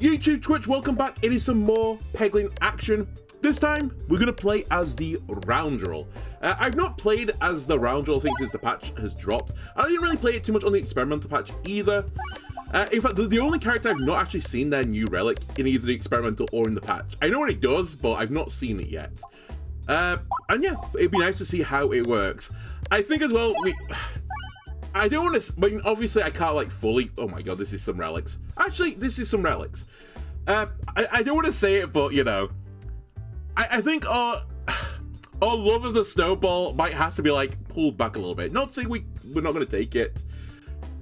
YouTube, Twitch, welcome back. It is some more Peglin action. This time, we're going to play as the Roundrel. I've not played as the Roundrel, I think, since the patch has dropped. I didn't really play it too much on the experimental patch either. In fact, the only character I've not actually seen their new relic in either the experimental or in the patch. I know what it does, but I've not seen it yet. And yeah, it'd be nice to see how it works. I think as well, I don't want to, I mean, obviously I can't like fully, oh my god, this is some relics. Actually, this is some relics. I don't want to say it, but you know, I think our love of the snowball might have to be like pulled back a little bit. Not saying we're not going to take it.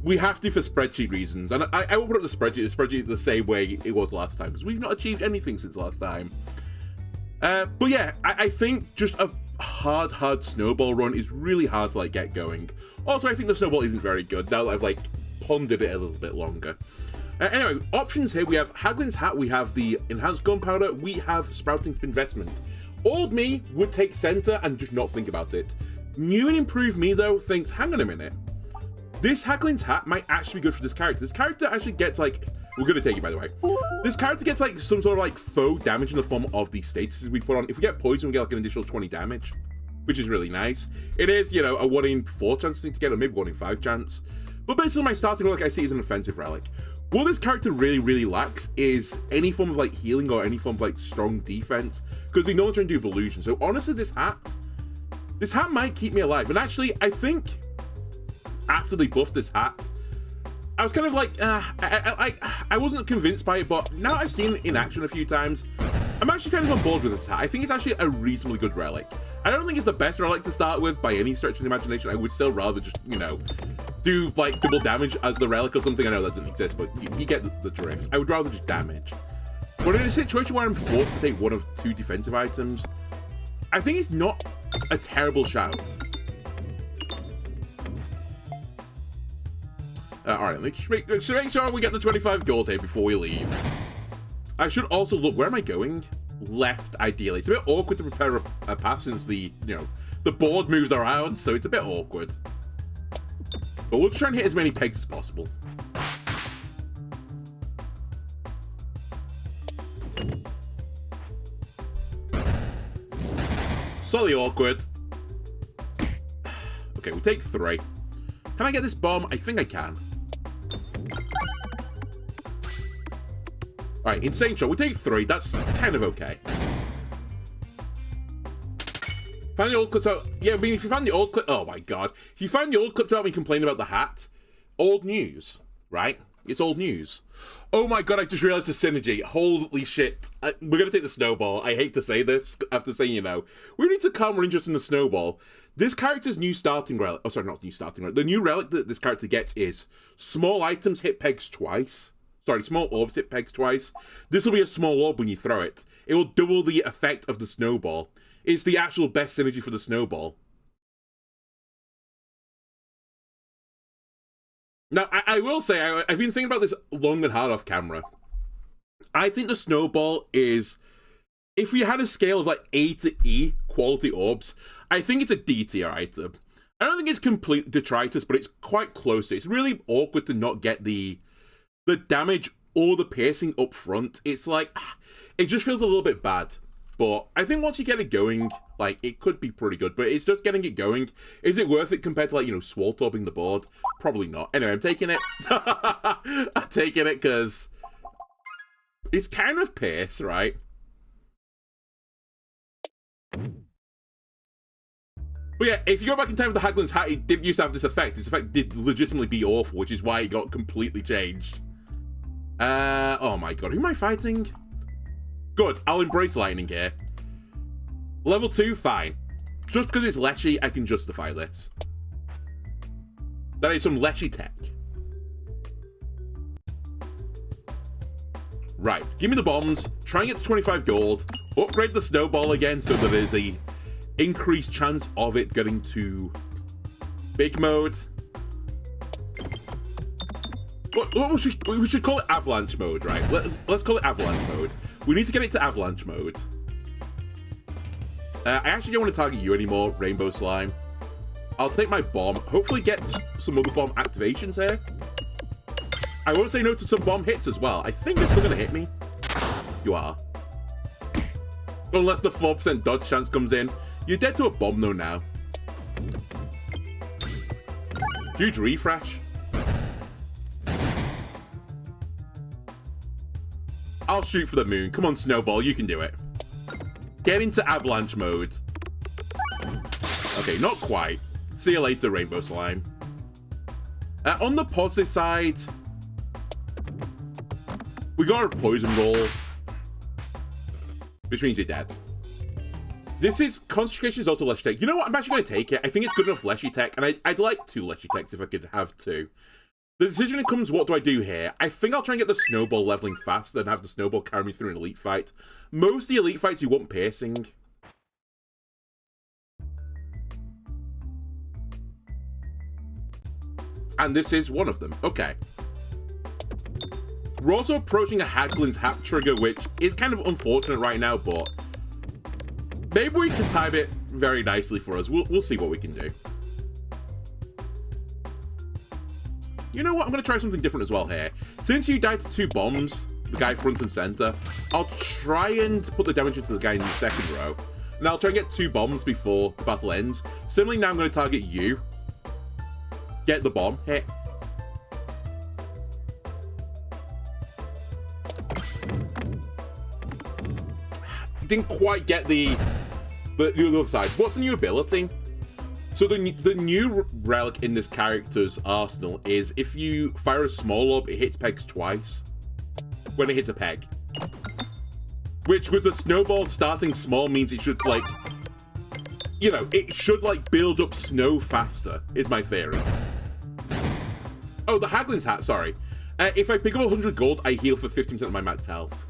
We have to for spreadsheet reasons. And I will put up the spreadsheet the same way it was last time, because we've not achieved anything since last time. But yeah, I think just a hard snowball run is really hard to like get going. Also, I think the snowball isn't very good now that I've like pondered it a little bit longer. Anyway, options here, we have Haglin's Hat, we have the Enhanced Gunpowder, we have Sprouting's Investment. Old me would take center and just not think about it. New and improved me though thinks, hang on a minute. This Haglin's Hat might actually be good for this character. This character actually gets like, we're gonna take it by the way. This character gets like some sort of like faux damage in the form of the statuses we put on. If we get poison, we get like an additional 20 damage, which is really nice. It is, you know, a 1 in 4 chance to get, or maybe 1 in 5 chance. But basically my starting relic I see is an offensive relic. What this character really lacks is any form of like healing or any form of like strong defense, because they know what trying to do with illusion. So honestly, this hat might keep me alive. And actually, I think after they buffed this hat, I was kind of like, I wasn't convinced by it, but now I've seen it in action a few times, I'm actually kind of on board with this hat. I think it's actually a reasonably good relic. I don't think it's the best relic to start with by any stretch of the imagination. I would still rather just, you know, do like double damage as the relic or something. I know that doesn't exist, but you get the drift. I would rather just damage. But in a situation where I'm forced to take one of 2 defensive items, I think it's not a terrible shout. Alright, let's make sure we get the 25 gold here before we leave. I should also look, where am I going? Left, ideally. It's a bit awkward to prepare a path since the, you know, the board moves around, so it's a bit awkward. But we'll try and hit as many pegs as possible. Slightly awkward. Okay, we take 3. Can I get this bomb? I think I can. Alright, insane shot. We take 3. That's kind of okay. Find the old clips out. Yeah, I mean, if you find the old clip. Oh my god. If you find the old clips out and complain about the hat, old news, right? It's old news. Oh my god, I just realized the synergy. Holy shit. We're gonna take the snowball. I hate to say this after saying, you know, we need to calm our interest in the snowball. This character's new starting relic. Oh, sorry, not new starting relic. The new relic that this character gets is small items hit pegs twice. Sorry, small orbs hit pegs twice. This will be a small orb when you throw it. It will double the effect of the snowball. It's the actual best synergy for the snowball. Now, I will say, I've been thinking about this long and hard off camera. I think the snowball is, if we had a scale of like A to E quality orbs, I think it's a D tier item. I don't think it's complete detritus, but it's quite close to it. It's really awkward to not get the damage or the piercing up front. It's like, it just feels a little bit bad. But I think once you get it going, like, it could be pretty good. But it's just getting it going. Is it worth it compared to, like, you know, swalltobing the board? Probably not. Anyway, I'm taking it. I'm taking it because it's kind of pierce, right? But yeah, if you go back in time with the Haglin's Hat, it didn't used to have this effect. This effect did legitimately be awful, which is why it got completely changed. Oh my god, who am I fighting? Good, I'll embrace lightning here. Level 2, fine. Just because it's Lechy, I can justify this. That is some Lechy tech. Right, give me the bombs, try and get to 25 gold, upgrade the snowball again so that there's a increased chance of it getting to big mode. We should call it avalanche mode, right? Let's call it avalanche mode. We need to get it to avalanche mode. I actually don't want to target you anymore, Rainbow Slime. I'll take my bomb. Hopefully get some other bomb activations here. I won't say no to some bomb hits as well. I think it's still going to hit me. You are. Unless the 4% dodge chance comes in. You're dead to a bomb though now. Huge refresh. I'll shoot for the moon. Come on, Snowball, you can do it. Get into avalanche mode. Okay, not quite. See you later, Rainbow Slime. On the positive side, we got a poison roll, which means you're dead. This is concentration is also Leshy Tech. You know what? I'm actually going to take it. I think it's good enough Leshy Tech, and I'd like 2 Leshy Techs if I could have 2. The decision comes, what do I do here? I think I'll try and get the Snowball leveling faster and have the Snowball carry me through an elite fight. Most of the elite fights you want piercing. And this is one of them. Okay. We're also approaching a Haglin's Hat trigger, which is kind of unfortunate right now, but maybe we can time it very nicely for us. We'll see what we can do. You know what? I'm going to try something different as well here. Since you died to 2 bombs, the guy front and center, I'll try and put the damage into the guy in the second row. And I'll try and get 2 bombs before the battle ends. Similarly, now I'm going to target you. Get the bomb. Hit. Didn't quite get the other side. What's the new ability? So the new relic in this character's arsenal is if you fire a small orb, it hits pegs twice when it hits a peg. Which with the Snowball starting small means it should like, you know, it should like build up snow faster, is my theory. Oh, the Haglin's Hat, sorry. If I pick up 100 gold, I heal for 15% of my max health.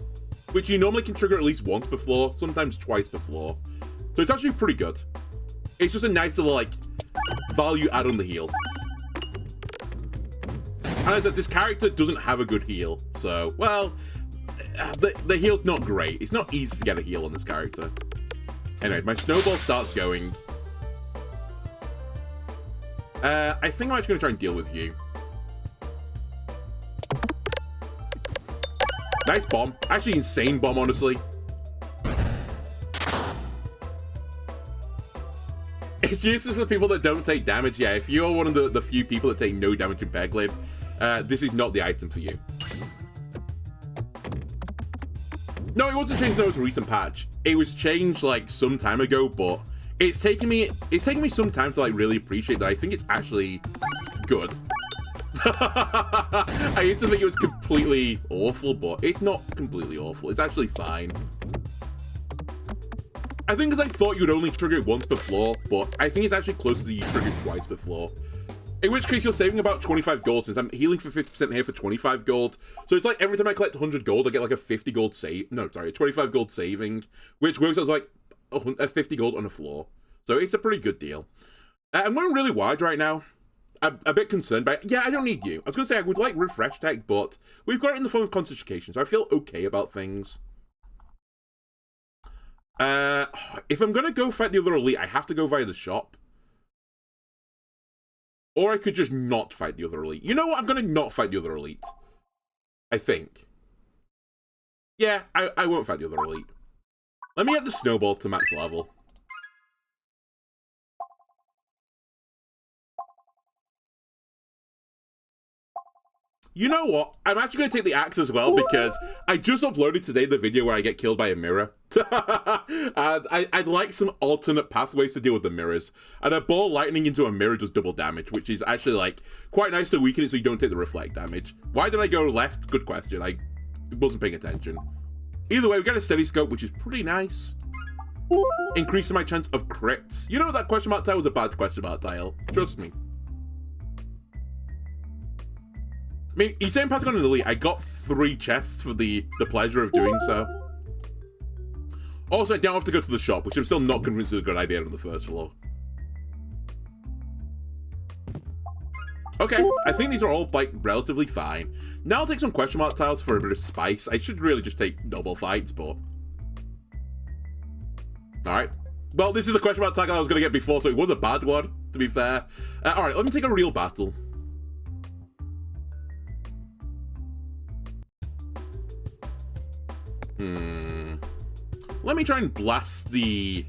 Which you normally can trigger at least once per floor, sometimes twice per floor. So it's actually pretty good. It's just a nice little, like, value add on the heal. And as I said, this character doesn't have a good heal. So, well, the heal's not great. It's not easy to get a heal on this character. Anyway, my Snowball starts going. I think I'm actually going to try and deal with you. Nice bomb. Actually, insane bomb, honestly. It's useless for people that don't take damage. Yeah, if you're one of the few people that take no damage in Peglin, this is not the item for you. No, it wasn't changed in the most recent patch. It was changed like some time ago, but it's taken me some time to like really appreciate that. I think it's actually good. I used to think it was completely awful, but it's not completely awful. It's actually fine. I think because I thought you would only trigger it once per floor, but I think it's actually closer to you trigger it twice per floor. In which case, you're saving about 25 gold, since I'm healing for 50% here for 25 gold. So it's like every time I collect 100 gold, I get like a 50 gold save. No, sorry, a 25 gold saving, which works out like a 50 gold on a floor. So it's a pretty good deal. I'm going really wide right now. I'm a bit concerned by it. Yeah, I don't need you. I was going to say I would like refresh tech, but we've got it in the form of concentration, so I feel okay about things. If I'm going to go fight the other elite, I have to go via the shop. Or I could just not fight the other elite. You know what? I'm going to not fight the other elite. I think. Yeah, I won't fight the other elite. Let me get the Snowball to max level. You know what? I'm actually going to take the axe as well, because I just uploaded today the video where I get killed by a mirror. And I'd like some alternate pathways to deal with the mirrors. And a ball lightning into a mirror does double damage, which is actually like quite nice to weaken it so you don't take the reflect damage. Why did I go left? Good question. I wasn't paying attention. Either way, we got a steady scope, which is pretty nice. Increasing my chance of crits. You know that question mark tile was a bad question mark tile. Trust me. I mean, he's saying passing on an elite. I got 3 chests for the pleasure of doing so. Also, I don't have to go to the shop, which I'm still not convinced is a good idea on the first floor. Okay, I think these are all, like, relatively fine. Now I'll take some question mark tiles for a bit of spice. I should really just take double fights, but... Alright. Well, this is the question mark tile I was going to get before, so it was a bad one, to be fair. Alright, let me take a real battle. Let me try and blast the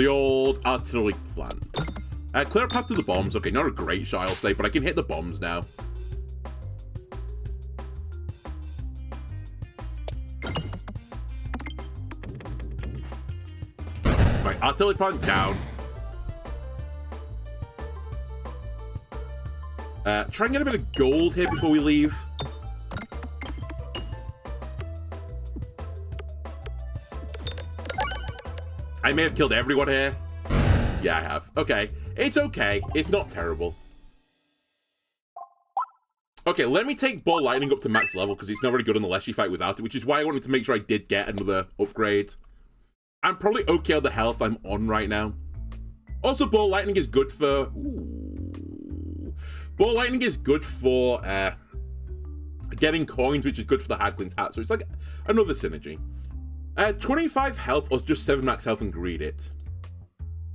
old artillery plant. Clear a path to the bombs. Okay, not a great shot, I'll say, but I can hit the bombs now. Right, artillery plant down. Try and get a bit of gold here before we leave. I may have killed everyone here. Yeah, I have. Okay. It's okay. It's not terrible. Okay, let me take Ball Lightning up to max level, because it's not very good on the Leshy fight without it, which is why I wanted to make sure I did get another upgrade. I'm probably okay with the health I'm on right now. Also, Ball Lightning is good for... Ooh. Ball Lightning is good for getting coins, which is good for the Haglin's hat, so it's like another synergy. 25 health or just 7 max health and greed it.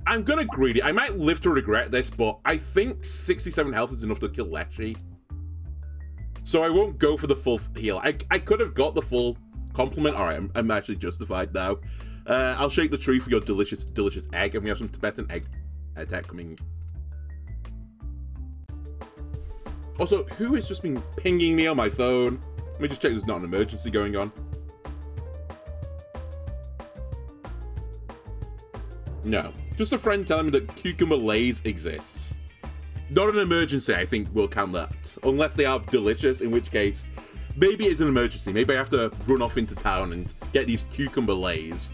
I'm gonna greed it. I might live to regret this, but I think 67 health is enough to kill Leshy. So I won't go for the full heal. I could have got the full compliment. Alright, I'm actually justified now. I'll shake the tree for your delicious, delicious egg, and we have some Tibetan egg attack coming. Also, who has just been pinging me on my phone? Let me just check there's not an emergency going on. No. Just a friend telling me that cucumber lays exists. Not an emergency, I think we'll count that. Unless they are delicious, in which case, maybe it's an emergency. Maybe I have to run off into town and get these cucumber lays.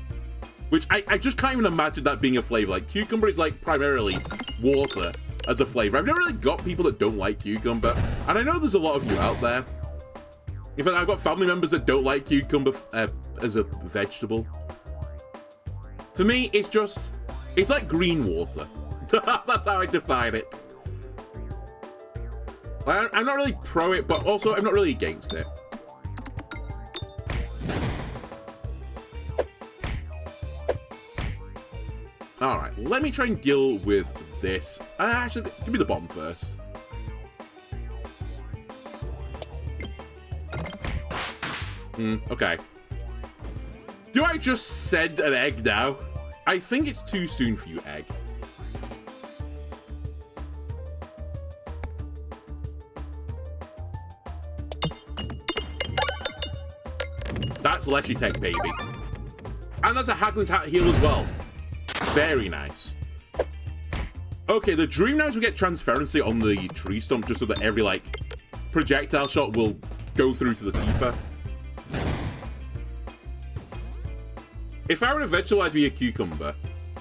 Which, I just can't even imagine that being a flavor. Like, cucumber is, like, primarily water as a flavor. I've never really got people that don't like cucumber. And I know there's a lot of you out there. In fact, I've got family members that don't like cucumber as a vegetable. For me, it's just... It's like green water. That's how I define it. I'm not really pro it, but also I'm not really against it. Alright, let me try and deal with this. Actually, give me the bomb first. Okay. Do I just send an egg now? I think it's too soon for you, egg. That's Leshy Tech, baby. And that's a Haglin's hat heal as well. Very nice. Okay, the dream now is we get transparency on the tree stump just so that every, like, projectile shot will go through to the keeper. If I were a vegetable, I'd be a cucumber.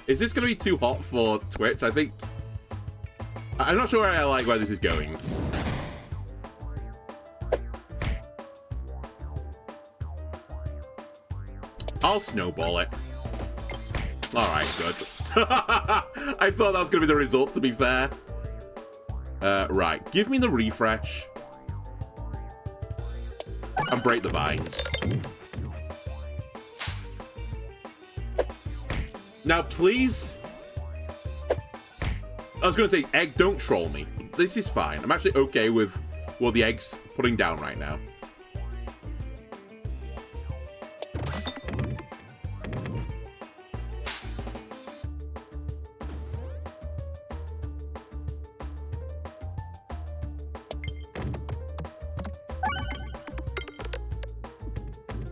Is this going to be too hot for Twitch? I think... I'm not sure I like where this is going. I'll snowball it. Alright, good. I thought that was going to be the result, to be fair. Right, give me the refresh. And break the vines. Now, please... I was going to say, egg, don't troll me. This is fine. I'm actually okay with what the egg's putting down right now.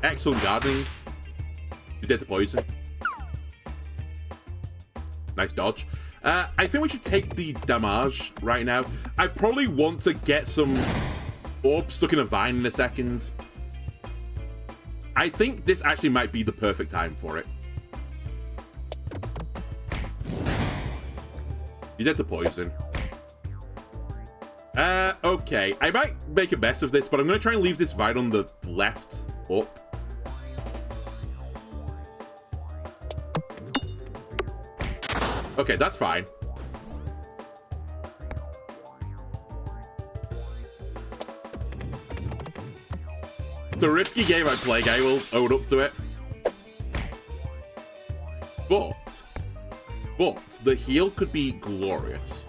Excellent gardening. You're dead to poison. Nice dodge. I think we should take the damage right now. I probably want to get some orbs stuck in a vine in a second. I think this actually might be the perfect time for it. You're dead to poison. Okay. I might make a mess of this, but I'm going to try and leave this vine on the left up. Okay, that's fine. It's a risky game I'm playing, I will own up to it. But the heal could be glorious.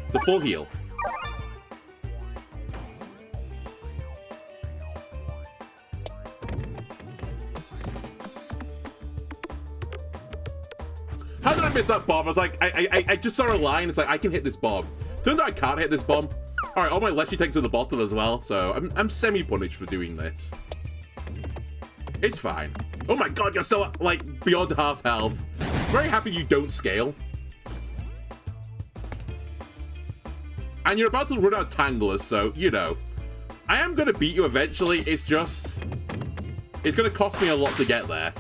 It's a full heal. How did I miss that bomb? I was like, I just saw a line. It's like, I can hit this bomb. Turns out I can't hit this bomb. All right, all my Leshy tanks at the bottom as well, so I'm semi-punished for doing this. It's fine. Oh my god, you're still, like, beyond half health. Very happy you don't scale. And you're about to run out of Tanglers, so, you know. I am going to beat you eventually, it's just... It's going to cost me a lot to get there.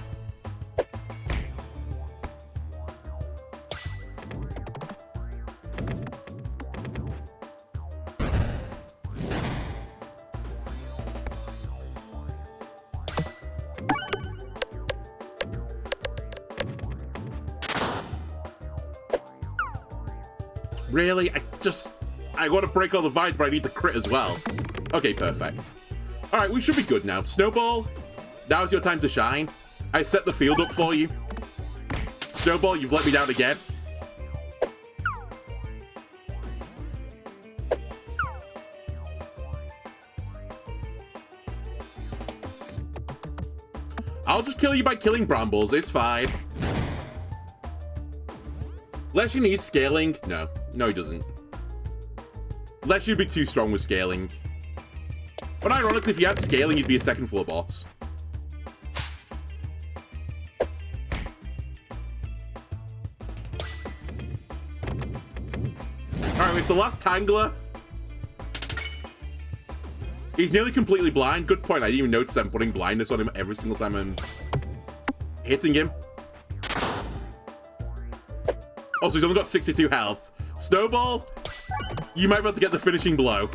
Really? I want to break all the vines, but I need the crit as well. Okay, perfect. All right, we should be good now. Snowball, now's your time to shine. I set the field up for you. Snowball, you've let me down again. I'll just kill you by killing brambles. It's fine. Leshy needs scaling. No. No, he doesn't. Leshy would be too strong with scaling. But ironically, if you had scaling, you'd be a second floor boss. Alright, it's the last Tangler. He's nearly completely blind. Good point. I didn't even notice I'm putting blindness on him every single time I'm hitting him. Oh, so he's only got 62 health. Snowball, you might be able to get the finishing blow.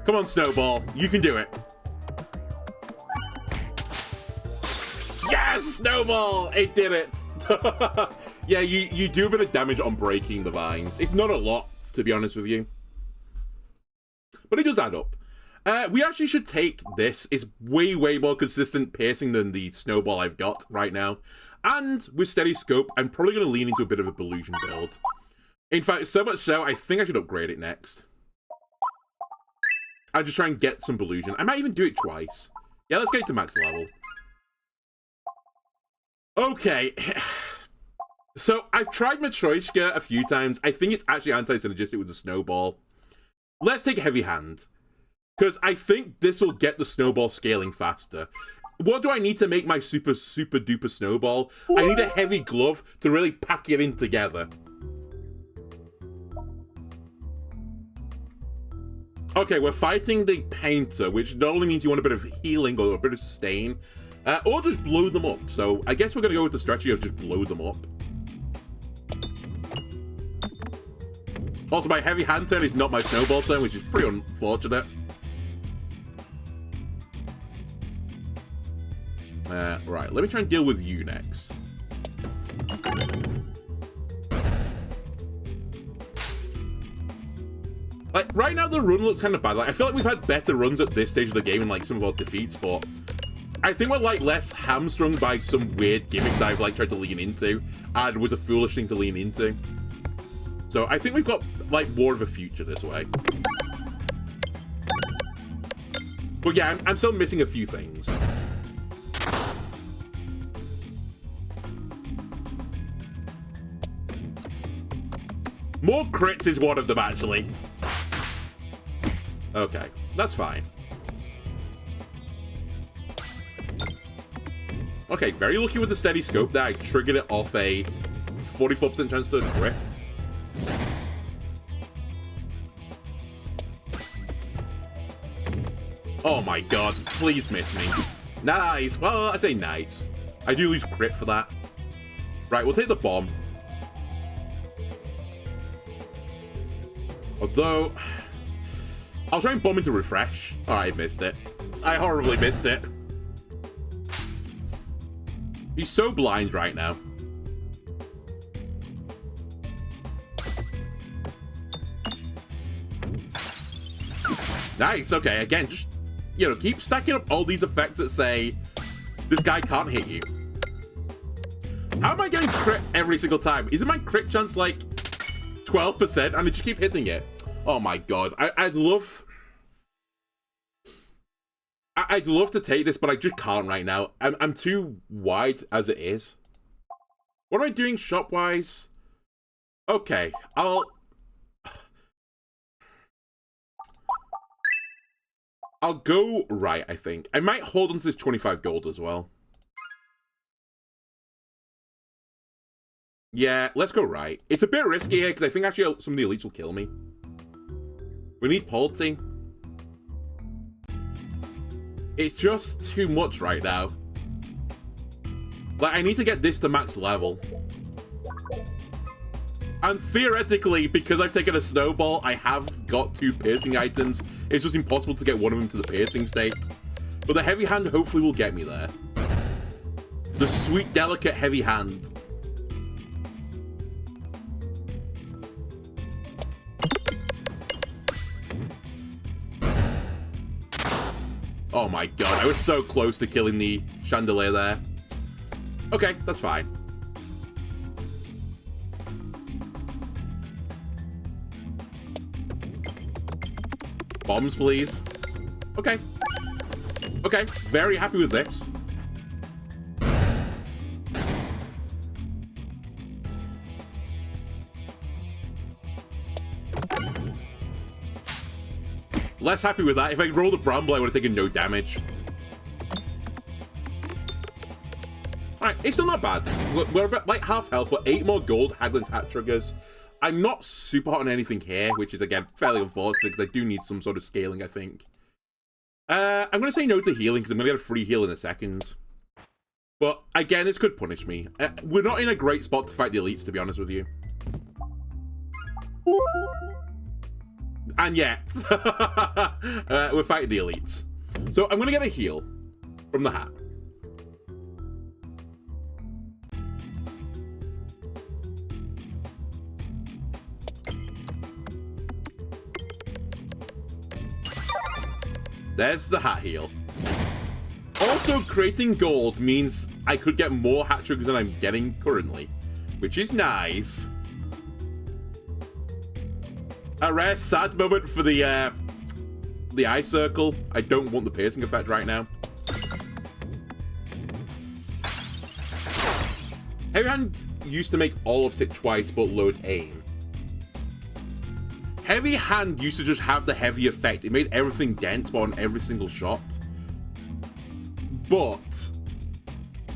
Come on, Snowball. You can do it. Yes, Snowball! It did it. Yeah, you do a bit of damage on breaking the vines. It's not a lot, to be honest with you. But it does add up. We actually should take this. It's way, way more consistent piercing than the Snowball I've got right now. And with steady scope, I'm probably going to lean into a bit of a Belusion build. In fact, so much so, I think I should upgrade it next. I'll just try and get some Belusion. I might even do it twice. Yeah, let's get it to max level. Okay. So, I've tried Matryoshka a few times. I think it's actually anti-synergistic with the Snowball. Let's take Heavy Hand. Because I think this will get the Snowball scaling faster. What do I need to make my super, super duper Snowball? I need a Heavy Glove to really pack it in together. Okay, we're fighting the Painter, which not only means you want a bit of healing or a bit of sustain, or just blow them up. So I guess we're going to go with the strategy of just blow them up. Also, my Heavy Hand turn is not my Snowball turn, which is pretty unfortunate. Right, let me try and deal with you next. Like, right now the run looks kind of bad. Like, I feel like we've had better runs at this stage of the game in, like, some of our defeats, but I think we're, like, less hamstrung by some weird gimmick that I've, like, tried to lean into, and was a foolish thing to lean into. So I think we've got, like, more of a future this way. But yeah, I'm still missing a few things. More crits is one of them, actually. Okay, that's fine. Okay, very lucky with the steady scope there. I triggered it off a 44% chance to crit. Oh my god, please miss me. Nice. Well, I'd say nice. I do lose crit for that. Right, we'll take the bomb. Although, I'll try and bomb into refresh. Alright, I missed it. I horribly missed it. He's so blind right now. Nice, okay, again, just, you know, keep stacking up all these effects that say, this guy can't hit you. How am I getting crit every single time? Isn't my crit chance like 12% and I just keep hitting it? Oh my god, I'd love... I'd love to take this, but I just can't right now. I'm too wide as it is. What am I doing shop-wise? Okay, I'll go right, I think. I might hold on to this 25 gold as well. Yeah, let's go right. It's a bit risky here, because I think actually some of the elites will kill me. We need polity. It's just too much right now. Like, I need to get this to max level. And theoretically, because I've taken a snowball, I have got 2 piercing items. It's just impossible to get one of them to the piercing state. But the heavy hand hopefully will get me there. The sweet, delicate heavy hand. Oh my god, I was so close to killing the chandelier there. Okay, that's fine. Bombs, please. Okay. Okay, very happy with this. Less happy with that. If I rolled a bramble, I would have taken no damage. Alright, it's still not bad. We're about like half health, but 8 more gold Haglin's hat triggers. I'm not super hot on anything here, which is, again, fairly unfortunate because I do need some sort of scaling, I think. I'm going to say no to healing because I'm going to get a free heal in a second. But, again, this could punish me. We're not in a great spot to fight the elites, to be honest with you. And yet, we're fighting the elites. So I'm going to get a heal from the hat. There's the hat heal. Also, creating gold means I could get more hat triggers than I'm getting currently, which is nice. A rare sad moment for the eye circle. I don't want the piercing effect right now. Heavy hand used to make all of it twice, but load aim. Heavy hand used to just have the heavy effect. It made everything dense, but on every single shot. But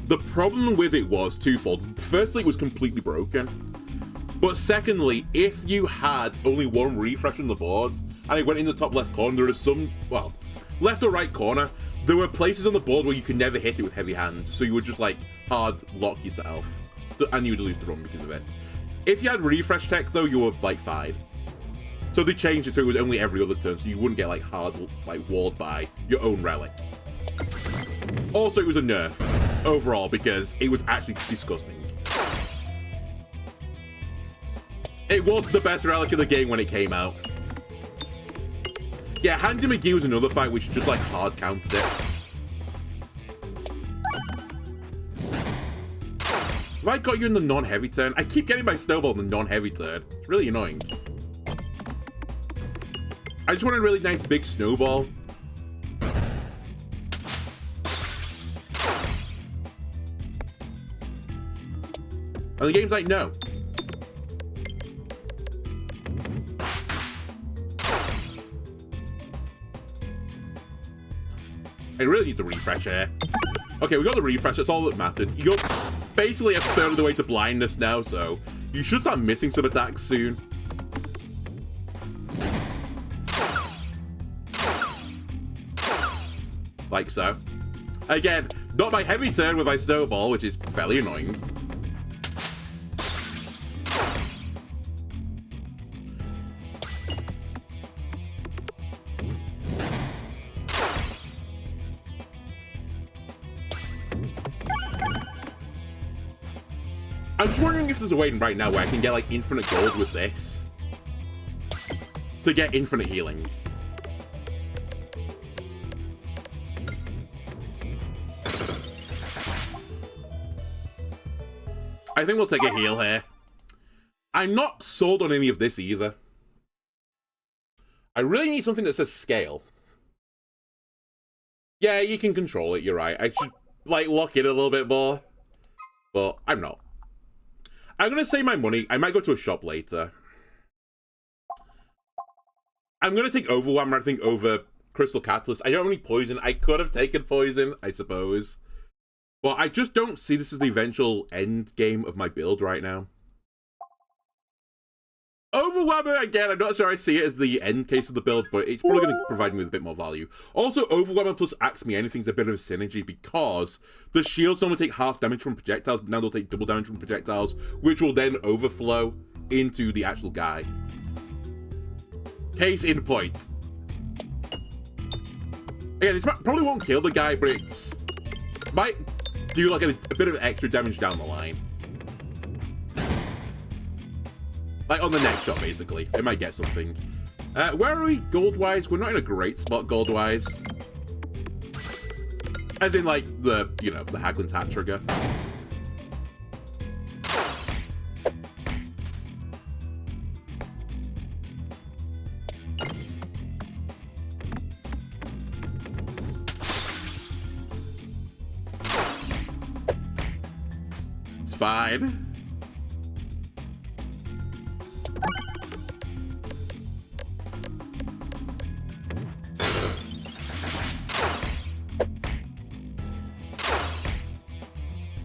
the problem with it was twofold. Firstly, it was completely broken. But secondly, if you had only one refresh on the board, and it went in the top left corner, there was some, well, left or right corner, there were places on the board where you could never hit it with heavy hand, so you would just, like, hard lock yourself, and you would lose the run because of it. If you had refresh tech, though, you were, like, fine. So they changed it so it was only every other turn, so you wouldn't get, like, hard, like, walled by your own relic. Also, it was a nerf, overall, because it was actually disgusting. It was the best relic of the game when it came out. Yeah, Handy McGee was another fight which just like hard countered it. Have I got you in the non-heavy turn? I keep getting my snowball in the non-heavy turn. It's really annoying. I just want a really nice big snowball. And the game's like, no. I really need the refresh here. Okay, we got the refresh. That's all that mattered. You got basically a third of the way to blindness now, so you should start missing some attacks soon. Like so. Again, not my heavy turn with my snowball, which is fairly annoying. I'm just wondering if there's a way right now where I can get, like, infinite gold with this. To get infinite healing. I think we'll take a heal here. I'm not sold on any of this either. I really need something that says scale. Yeah, you can control it, you're right. I should, like, lock in a little bit more. But I'm not. I'm gonna save my money. I might go to a shop later. I'm gonna take Overwhelmer, I think, over Crystal Catalyst. I don't have any poison. I could have taken poison, I suppose. But I just don't see this as the eventual end game of my build right now. Overwhelmer, again, I'm not sure I see it as the end case of the build, but it's probably going to provide me with a bit more value. Also, Overwhelmer plus Axe Me Anything's a bit of a synergy because the shields only take half damage from projectiles, but now they'll take double damage from projectiles, which will then overflow into the actual guy. Case in point. Again, it probably won't kill the guy, but it might do like a bit of extra damage down the line. Like on the next shot, basically. It might get something. Where are we gold-wise? We're not in a great spot gold-wise. As in, like, the, you know, the Haglin's Hat trigger. It's fine.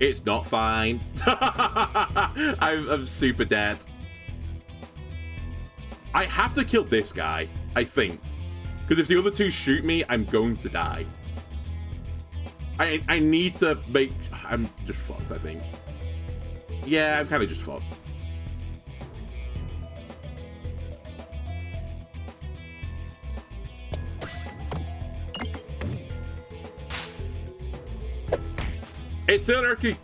It's not fine. I'm super dead. I have to kill this guy, I think. Because if the other two shoot me, I'm going to die. I need to make... I'm just fucked, I think. Yeah, I'm kind of just fucked. It's theoretically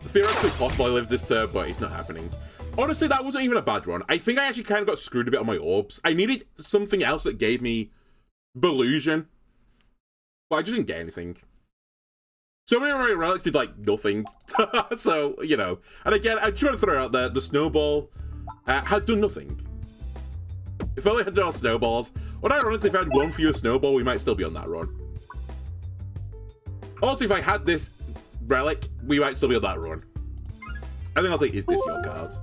possible I live this turn, but it's not happening. Honestly, that wasn't even a bad run. I think I actually kind of got screwed a bit on my orbs. I needed something else that gave me Belusion, but I just didn't get anything. So many of my relics did, like, nothing. So, you know. And again, I'm trying to throw it out there, the snowball has done nothing. If only I had done all snowballs. Well, ironically, if I had one fewer snowball, we might still be on that run. Also, if I had this relic, we might still be on that run. I think I'll take, is this your card?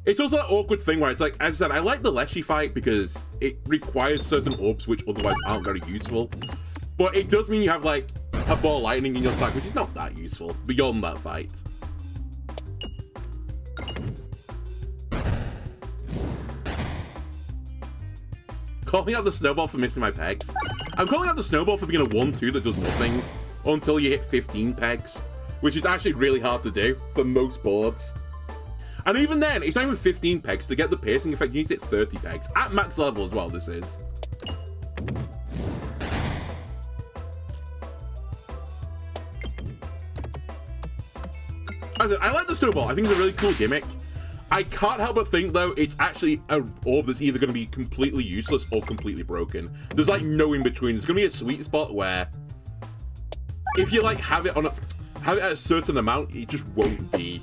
It's also that awkward thing where it's like, as I said, I like the Leshy fight because it requires certain orbs which otherwise aren't very useful. But it does mean you have like a ball lightning in your sack, which is not that useful beyond that fight. Calling out the snowball for missing my pegs. I'm calling out the snowball for being a 1-2 that does nothing until you hit 15 pegs, which is actually really hard to do for most boards. And even then, it's not even 15 pegs. To get the piercing effect, you need to hit 30 pegs. At max level as well, this is. I like the snowball. I think it's a really cool gimmick. I can't help but think, though, it's actually an orb that's either going to be completely useless or completely broken. There's, like, no in-between. There's going to be a sweet spot where if you, like, have it at a certain amount, it just won't be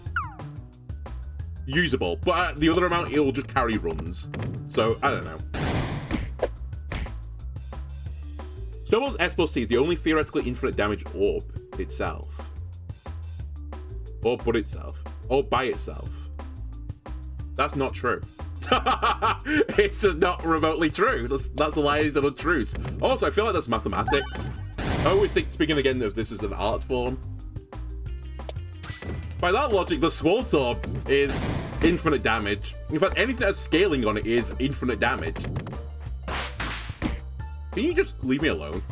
usable. But at the other amount, it'll just carry runs. So, I don't know. Snowball's S+T is the only theoretically infinite damage orb itself. Or but itself. Or by itself. That's not true. It's just not remotely true. That's lies and untruths. Also, I feel like that's mathematics. I always think, speaking again of this as an art form. By that logic, the Sword Orb is infinite damage. In fact, anything that has scaling on it is infinite damage. Can you just leave me alone?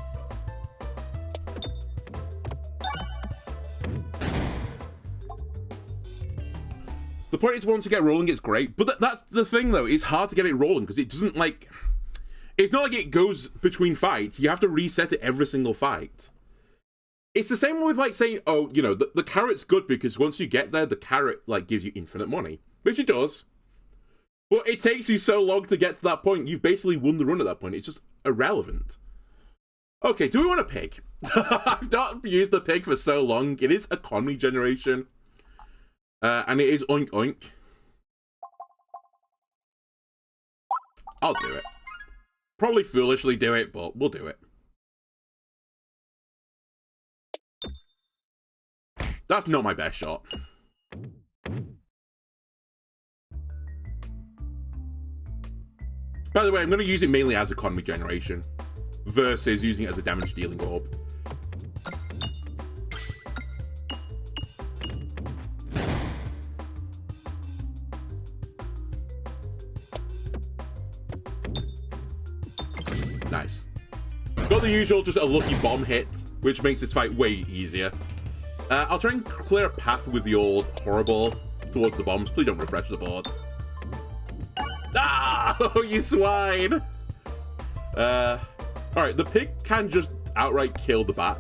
The point is, once you get rolling, it's great. But that's the thing, though. It's hard to get it rolling because it doesn't, like... It's not like it goes between fights. You have to reset it every single fight. It's the same with, like, saying, oh, you know, the carrot's good because once you get there, the carrot, like, gives you infinite money. Which it does. But it takes you so long to get to that point. You've basically won the run at that point. It's just irrelevant. Okay, do we want a pig? I've not used the pig for so long. It is economy generation. And it is oink oink. I'll do it. Probably foolishly do it, but we'll do it. That's not my best shot. By the way, I'm going to use it mainly as economy generation versus using it as a damage dealing orb. Nice. Got the usual, just a lucky bomb hit, which makes this fight way easier. I'll try and clear a path with the old horrible towards the bombs. Please don't refresh the board. Ah! Oh, you swine! Alright, the pig can just outright kill the bat.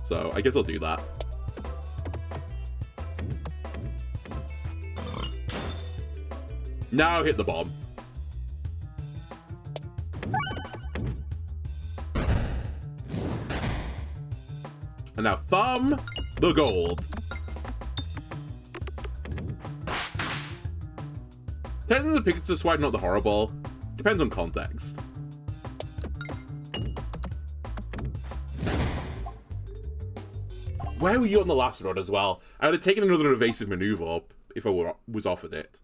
So, I guess I'll do that. Now hit the bomb. And now thumb the gold. Technically the pig's a swine, not the horrible. Depends on context. Where were you on the last run as well? I would have taken another evasive maneuver if I was offered it.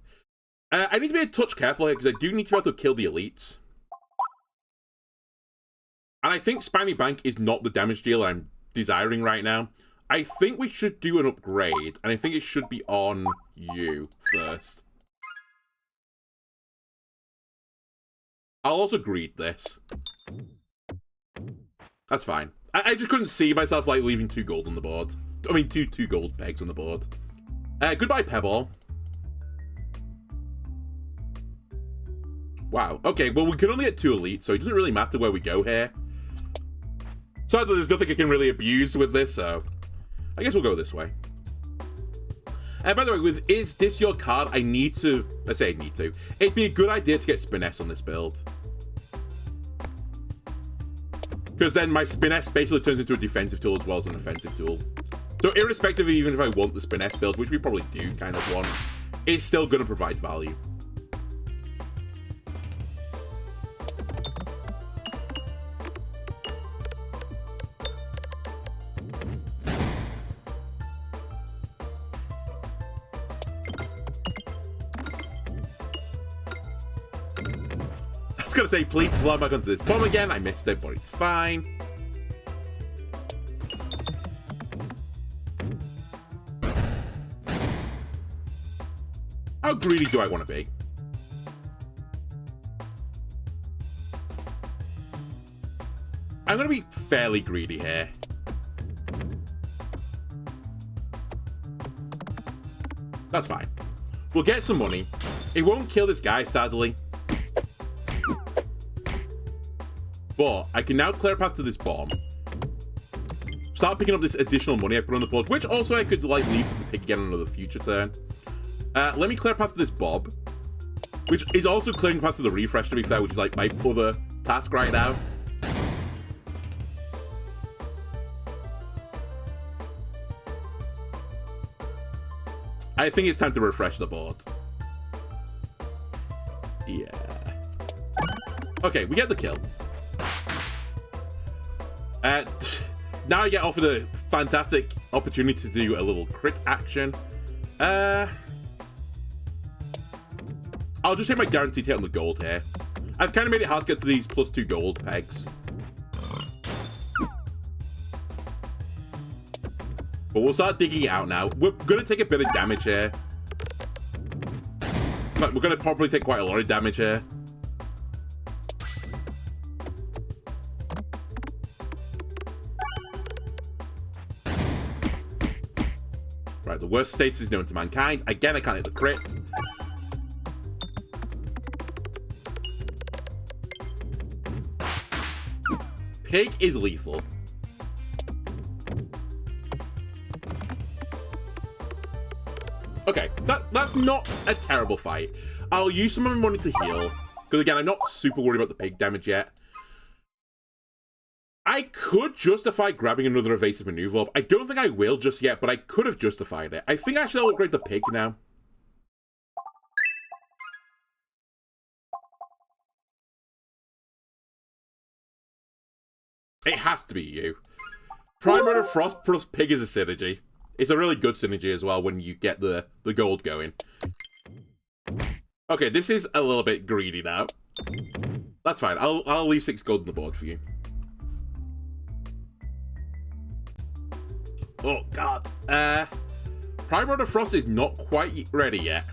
I need to be a touch careful here because I do need to be able to kill the elites. And I think Spiny Bank is not the damage deal I'm desiring right now. I think we should do an upgrade, and I think it should be on you first. I'll also greed this. That's fine. I just couldn't see myself like leaving 2 gold on the board. I mean, two gold pegs on the board. Goodbye, Pebble. Wow. Okay, well, we can only get 2 elites, so it doesn't really matter where we go here. Sadly, there's nothing I can really abuse with this, so I guess we'll go this way. And by the way, with is this your card, I say I need to. It'd be a good idea to get Spiness on this build. Because then my Spiness basically turns into a defensive tool as well as an offensive tool. So irrespective of even if I want the Spiness build, which we probably do kind of want, it's still going to provide value. I was gonna say, please slide back onto this bomb again. I missed it, but it's fine. How greedy do I want to be? I'm gonna be fairly greedy here. That's fine. We'll get some money. It won't kill this guy, sadly. But I can now clear a path to this bomb. Start picking up this additional money I put on the board, which also I could like leave for the pig again on another future turn. Let me clear a path to this Bob, which is also clearing a path to the refresh, to be fair, which is like my other task right now. I think it's time to refresh the board. Yeah. Okay, we get the kill. Now I get offered a fantastic opportunity to do a little crit action. I'll just take my guaranteed hit on the gold here. I've kind of made it hard to get to these +2 gold pegs. But we'll start digging it out now. We're going to take a bit of damage here. In fact, we're going to probably take quite a lot of damage here. Right, the worst status is known to mankind. Again, I can't hit the crit. Pig is lethal. Okay, that's not a terrible fight. I'll use some of my money to heal. Because again, I'm not super worried about the pig damage yet. I could justify grabbing another evasive maneuver. I don't think I will just yet, but I could have justified it. I think I should upgrade the pig now. It has to be you. Primer of Frost plus Pig is a synergy. It's a really good synergy as well when you get the gold going. Okay, this is a little bit greedy now. That's fine. I'll leave 6 gold on the board for you. Oh, God. Primer of Frost is not quite ready yet.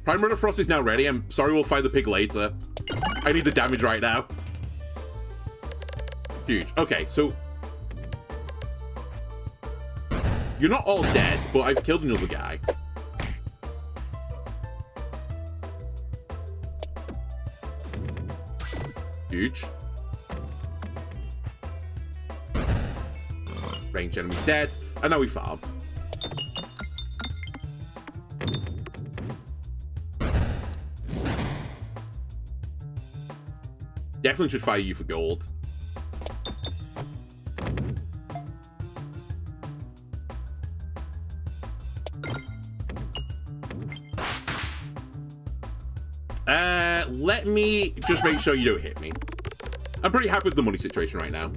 Primer of Frost is now ready. I'm sorry, we'll find the pig later. I need the damage right now. Huge. Okay, so... You're not all dead, but I've killed another guy. Huge. Range enemy dead. And now we farm. Definitely should fire you for gold. Let me just make sure you don't hit me. I'm pretty happy with the money situation right now.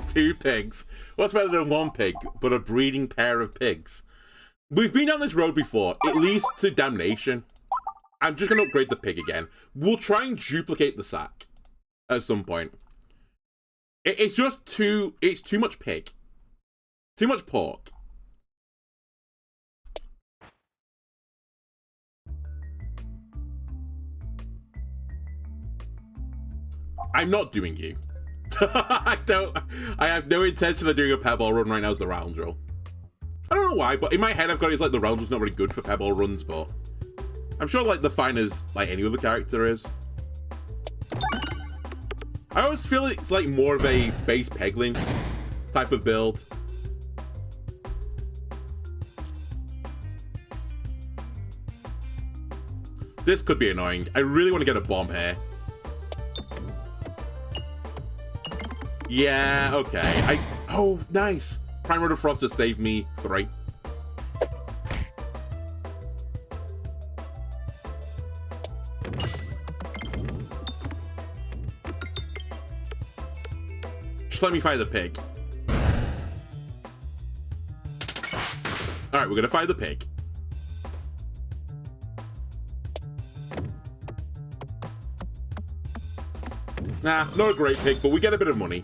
2 pigs. What's better than 1 pig, but a breeding pair of pigs? We've been down this road before. It leads to damnation. I'm just going to upgrade the pig again. We'll try and duplicate the sack at some point. It's just too much pig. Too much pork. I'm not doing you. I have no intention of doing a pebble run right now as the roundel. I don't know why, but in my head I've got it as like the roundel's not very good for pebble runs, but I'm sure like the fine as like any other character is. I always feel it's like more of a base Peglin type of build. This could be annoying. I really want to get a bomb here. Yeah, okay. Oh, nice. Primer of Frost has saved me 3. Just let me fire the pig. Alright, we're gonna fire the pig. Nah, not a great pig, but we get a bit of money.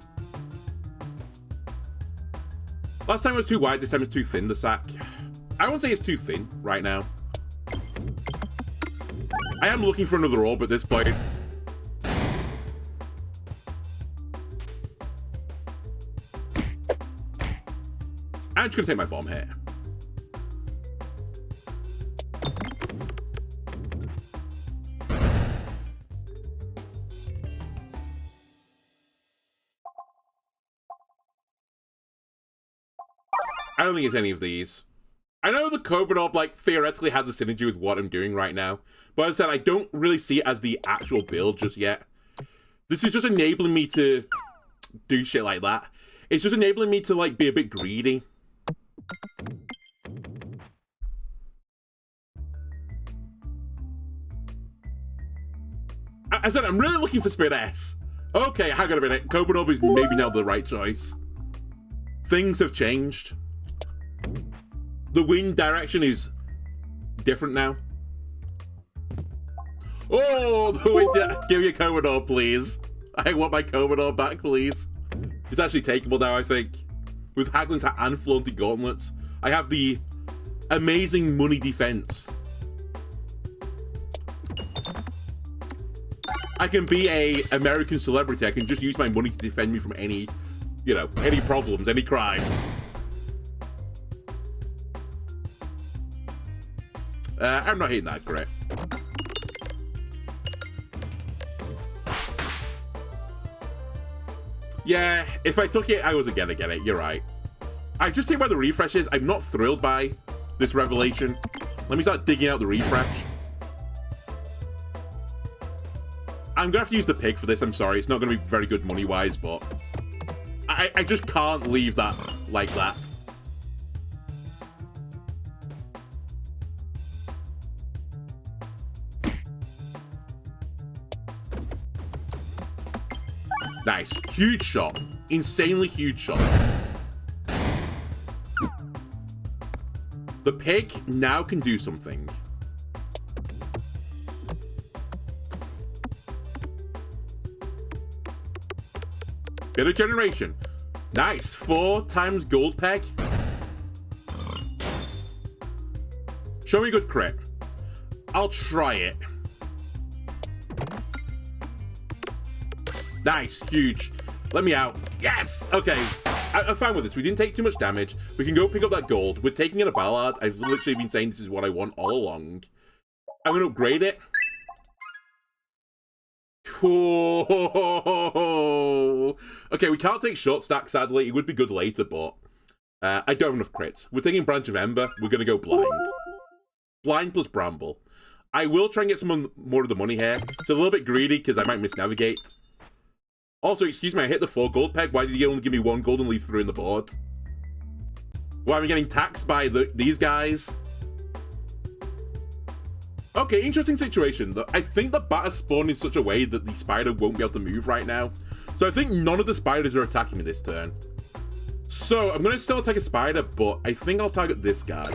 Last time it was too wide, this time it's too thin, the sack. I won't say it's too thin right now. I am looking for another orb at this point. I'm just gonna take my bomb here. I don't think it's any of these. I know the Cobra Orb, like, theoretically has a synergy with what I'm doing right now, but as I said, I don't really see it as the actual build just yet. This is just enabling me to do shit like that. It's just enabling me to, like, be a bit greedy. I said, I'm really looking for Spirit S. Okay, hang on a minute. Cobra Orb is maybe now the right choice. Things have changed. The wind direction is different now. Oh, the wind give me a Cobra Orb, please. I want my Cobra Orb back, please. It's actually takeable now, I think. With Haglins Hat and Flaunty Gauntlets, I have the amazing money defense. I can be a American celebrity. I can just use my money to defend me from any, you know, any problems, any crimes. I'm not hitting that great. Yeah, if I took it, I wasn't gonna get it. You're right. I just take by the refreshes. I'm not thrilled by this revelation. Let me start digging out the refresh. I'm gonna have to use the pig for this. I'm sorry. It's not gonna be very good money-wise, but I just can't leave that like that. Nice. Huge shot. Insanely huge shot. The pig now can do something. Bit of generation. Nice. 4 times gold peg. Show me a good crit. I'll try it. Nice. Huge. Let me out. Yes! Okay. I'm fine with this. We didn't take too much damage. We can go pick up that gold. We're taking it a ballad. I've literally been saying this is what I want all along. I'm going to upgrade it. Oh. Okay, we can't take short stack, sadly. It would be good later, but I don't have enough crits. We're taking Branch of Ember. We're going to go blind. Blind plus Bramble. I will try and get some more of the money here. It's a little bit greedy because I might misnavigate. Also, excuse me, I hit the 4 gold peg. Why did he only give me 1 gold and leave 3 in the board? Why am I getting taxed by these guys? Okay, interesting situation. I think the bat has spawned in such a way that the spider won't be able to move right now. So I think none of the spiders are attacking me this turn. So I'm going to still attack a spider, but I think I'll target this guy.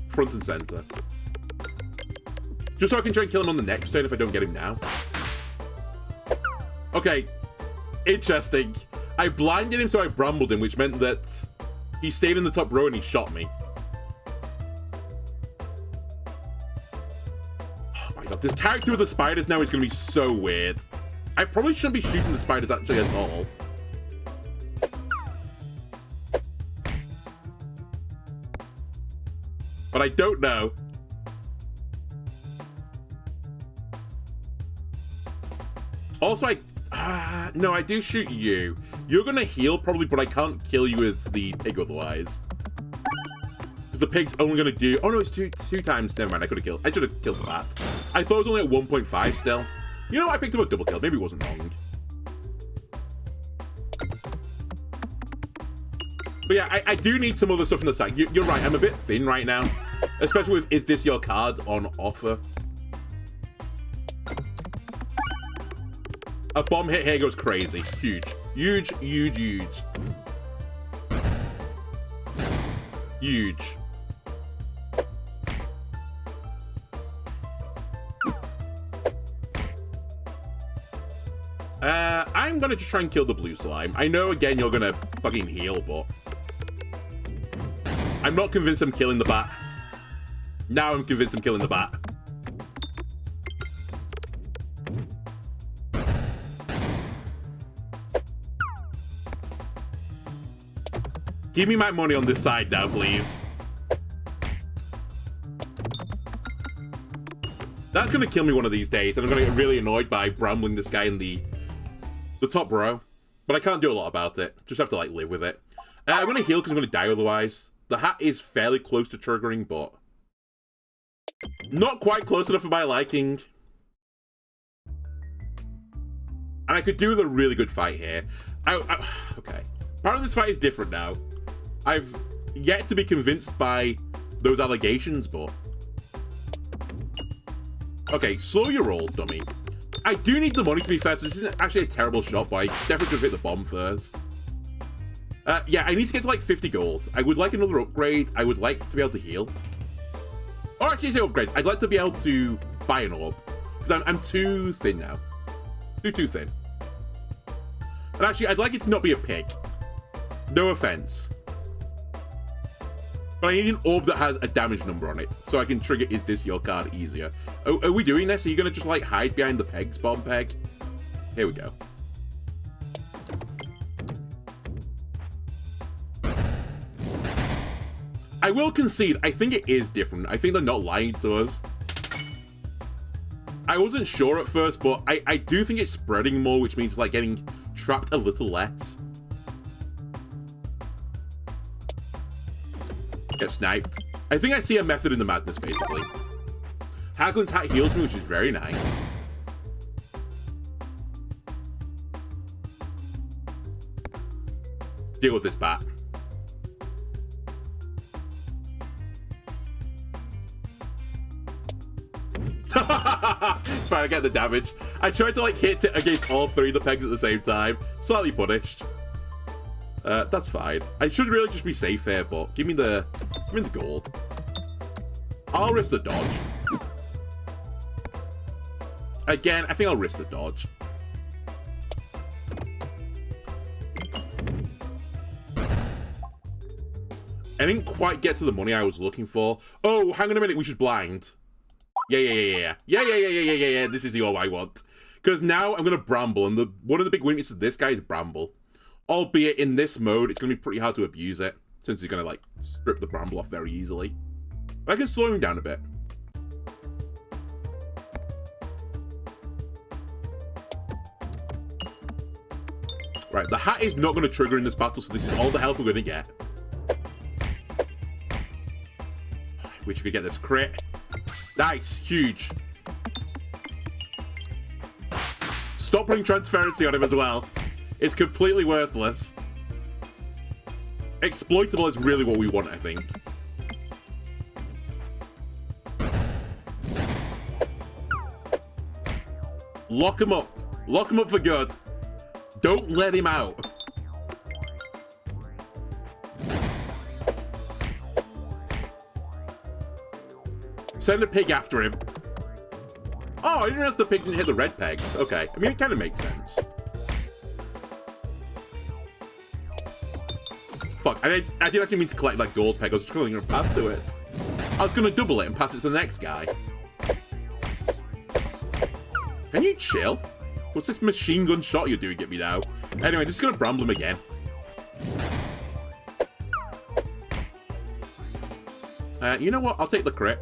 Front and center. Just so I can try and kill him on the next turn if I don't get him now. Okay. Interesting. I blinded him, so I brambled him, which meant that he stayed in the top row and he shot me. Oh my god, this character with the spiders now is going to be so weird. I probably shouldn't be shooting the spiders actually at all. But I don't know. Also, no, I do shoot you. You're gonna heal probably, but I can't kill you with the pig otherwise. Because the pig's only gonna do... Oh no, it's two times. Never mind, I should have killed that. I thought it was only at 1.5 still. You know, I picked up a double kill. Maybe it wasn't wrong. But yeah, I do need some other stuff in the side. You're right, I'm a bit thin right now. Especially with Is This Your Card on offer. A bomb hit here goes crazy. Huge. Huge, huge, huge. Huge. I'm gonna just try and kill the blue slime. I know, again, you're gonna fucking heal, but... I'm not convinced I'm killing the bat. Now I'm convinced I'm killing the bat. Give me my money on this side now, please. That's going to kill me one of these days, and I'm going to get really annoyed by brambling this guy in the top row. But I can't do a lot about it. Just have to, like, live with it. I'm going to heal because I'm going to die otherwise. The hat is fairly close to triggering, but... not quite close enough for my liking. And I could do with a really good fight here. Okay. Apparently this fight is different now. I've yet to be convinced by those allegations, but... Okay, slow your roll, dummy. I do need the money, to be fair, so this isn't actually a terrible shot, but I definitely should hit the bomb first. Yeah, I need to get to, like, 50 gold. I would like another upgrade. I would like to be able to heal. Or actually, say upgrade. I'd like to be able to buy an orb. Because I'm too thin now. Too thin. And actually, I'd like it to not be a pig. No offense. But I need an orb that has a damage number on it, so I can trigger Is This Your Card easier. Oh, are we doing this? Are you going to just, like, hide behind the pegs, bomb peg? Here we go. I will concede, I think it is different. I think they're not lying to us. I wasn't sure at first, but I do think it's spreading more, which means, like, getting trapped a little less. Get sniped. I think I see a method in the madness, basically. Haglin's hat heals me, which is very nice. deal with this bat. It's fine, I get the damage. I tried to like hit it against all three of the pegs at the same time. Slightly punished. That's fine. I should really just be safe here, but give me the gold. I'll risk the dodge. Again, I think I'll risk the dodge. I didn't quite get to the money I was looking for. Oh, hang on a minute, we should blind. Yeah. This is the all I want. Because now I'm going to bramble, and one of the big weaknesses of this guy is bramble. Albeit in this mode, it's going to be pretty hard to abuse it, since he's going to like strip the bramble off very easily. But I can slow him down a bit. Right, the hat is not going to trigger in this battle, so this is all the health we're going to get. Wish we could get this crit. Nice, huge. Stop putting transparency on him as well. It's completely worthless. Exploitable is really what we want, I think. Lock him up. Lock him up for good. Don't let him out. Send a pig after him. Oh, I didn't realize the pig didn't hit the red pegs. Okay, I mean, it kind of makes sense. Fuck, I didn't actually mean to collect that gold peg. I was just going to pass to it. I was going to double it and pass it to the next guy. Can you chill? What's this machine gun shot you're doing at me now? Anyway, just going to bramble him again. You know what? I'll take the crit.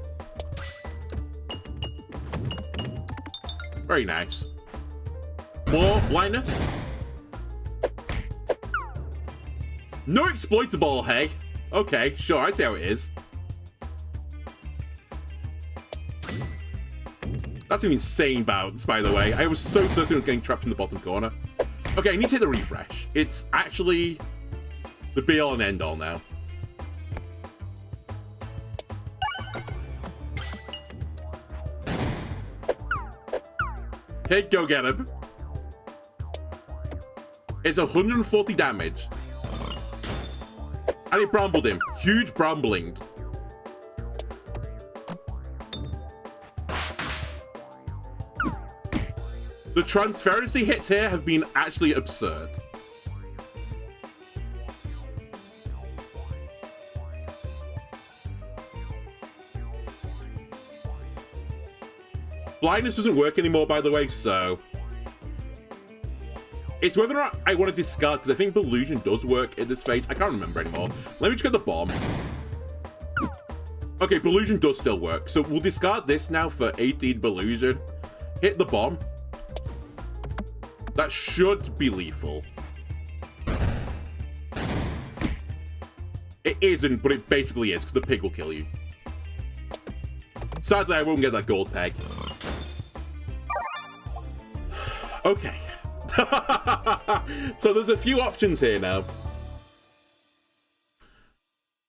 Very nice. More blindness. No exploitable, hey? Okay, sure, I see how it is. That's an insane bounce, by the way. I was so certain of getting trapped in the bottom corner. Okay, I need to hit the refresh. It's actually the be-all and end-all now. Pig, go get him. It's 140 damage. And it brambled him. Huge brambling. The transparency hits here have been actually absurd. Blindness doesn't work anymore, by the way, so... It's whether or not I want to discard, because I think Illusion does work in this phase. I can't remember anymore. Let me just get the bomb. Okay, Illusion does still work, so we'll discard this now for 18 Illusion. Hit the bomb. That should be lethal. It isn't, but it basically is, because the pig will kill you. Sadly, I won't get that gold peg. Okay. So there's a few options here now.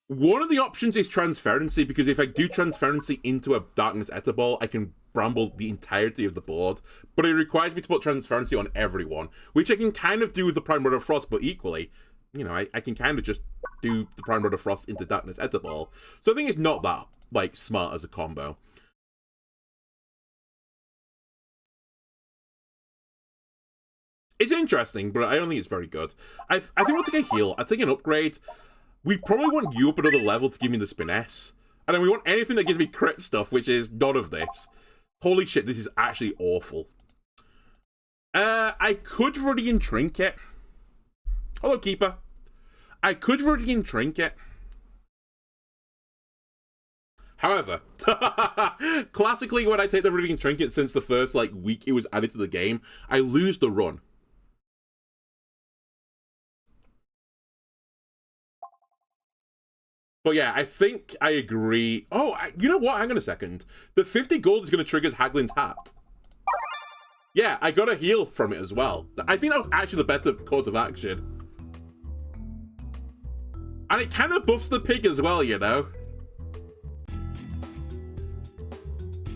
One of the options is transparency, because if I do transparency into a darkness etaball, I can bramble the entirety of the board, but it requires me to put transparency on everyone, which I can kind of do with the Prime Rod of Frost, but equally, you know, I can kind of just do the Prime Rod of Frost into darkness etaball. So I think it's not that, like, smart as a combo. It's interesting, but I don't think it's very good. I think we'll take a heal. I think an upgrade. We probably want you up another level to give me the Spiness. And then we want anything that gives me crit stuff, which is none of this. Holy shit, this is actually awful. I could Viridian Trinket. Hello, Keeper. I could Viridian Trinket. However, classically, when I take the Viridian Trinket since the first, like, week it was added to the game, I lose the run. But yeah, I think I agree. Oh, you know what? Hang on a second. The 50 gold is going to trigger Haglin's hat. Yeah, I got a heal from it as well. I think that was actually the better course of action. And it kind of buffs the pig as well, you know?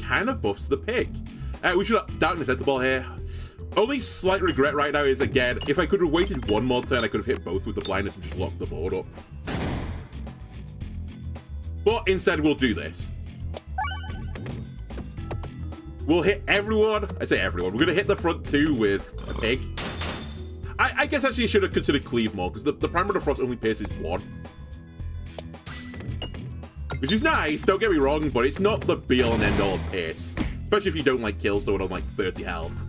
Kind of buffs the pig. We should have darkness ball here. Only slight regret right now is, again, if I could have waited one more turn, I could have hit both with the blindness and just locked the board up. But instead, we'll do this. We'll hit everyone. I say everyone. We're going to hit the front two with a pig. I guess actually you should have considered cleave more, because the Primer of Frost only pierces one. Which is nice, don't get me wrong, but it's not the be-all and end-all of pierce. Especially if you don't, like, kill someone on, like, 30 health.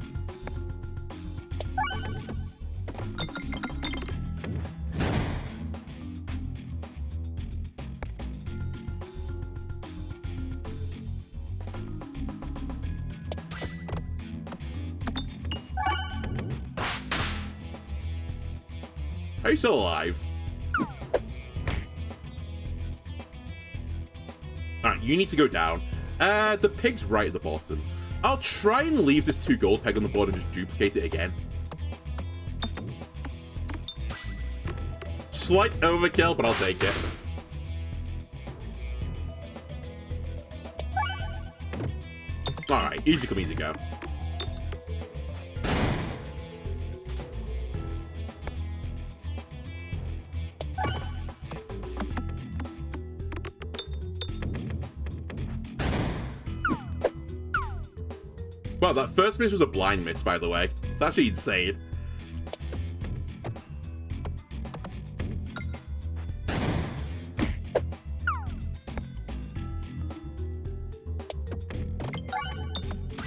Are you still alive? Alright, you need to go down. The pig's right at the bottom. I'll try and leave this 2 gold peg on the board and just duplicate it again. Slight overkill, but I'll take it. Alright, easy come, easy go. Wow, that first miss was a blind miss, by the way. It's actually insane.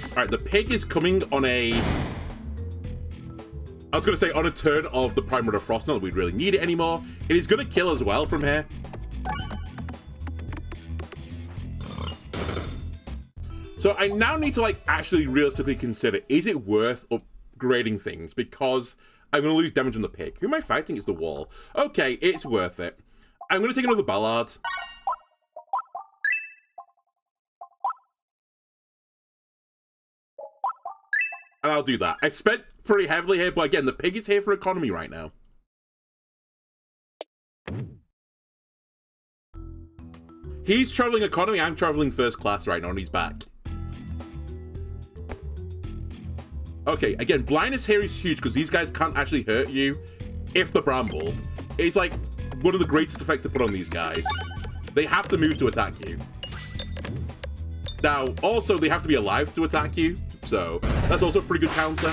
Alright, the pig is coming on a... I was going to say on a turn of the Primer of Frost, not that we'd really need it anymore. It is going to kill as well from here. So I now need to, like, actually realistically consider, is it worth upgrading things? Because I'm going to lose damage on the pig. Who am I fighting? It's the wall. Okay, it's worth it. I'm going to take another Ballard. And I'll do that. I spent pretty heavily here, but again, the pig is here for economy right now. He's traveling economy, I'm traveling first class right now, and he's back. Okay, again, blindness here is huge because these guys can't actually hurt you if they're brambled. It's like one of the greatest effects to put on these guys. They have to move to attack you. Now, also, they have to be alive to attack you, so that's also a pretty good counter.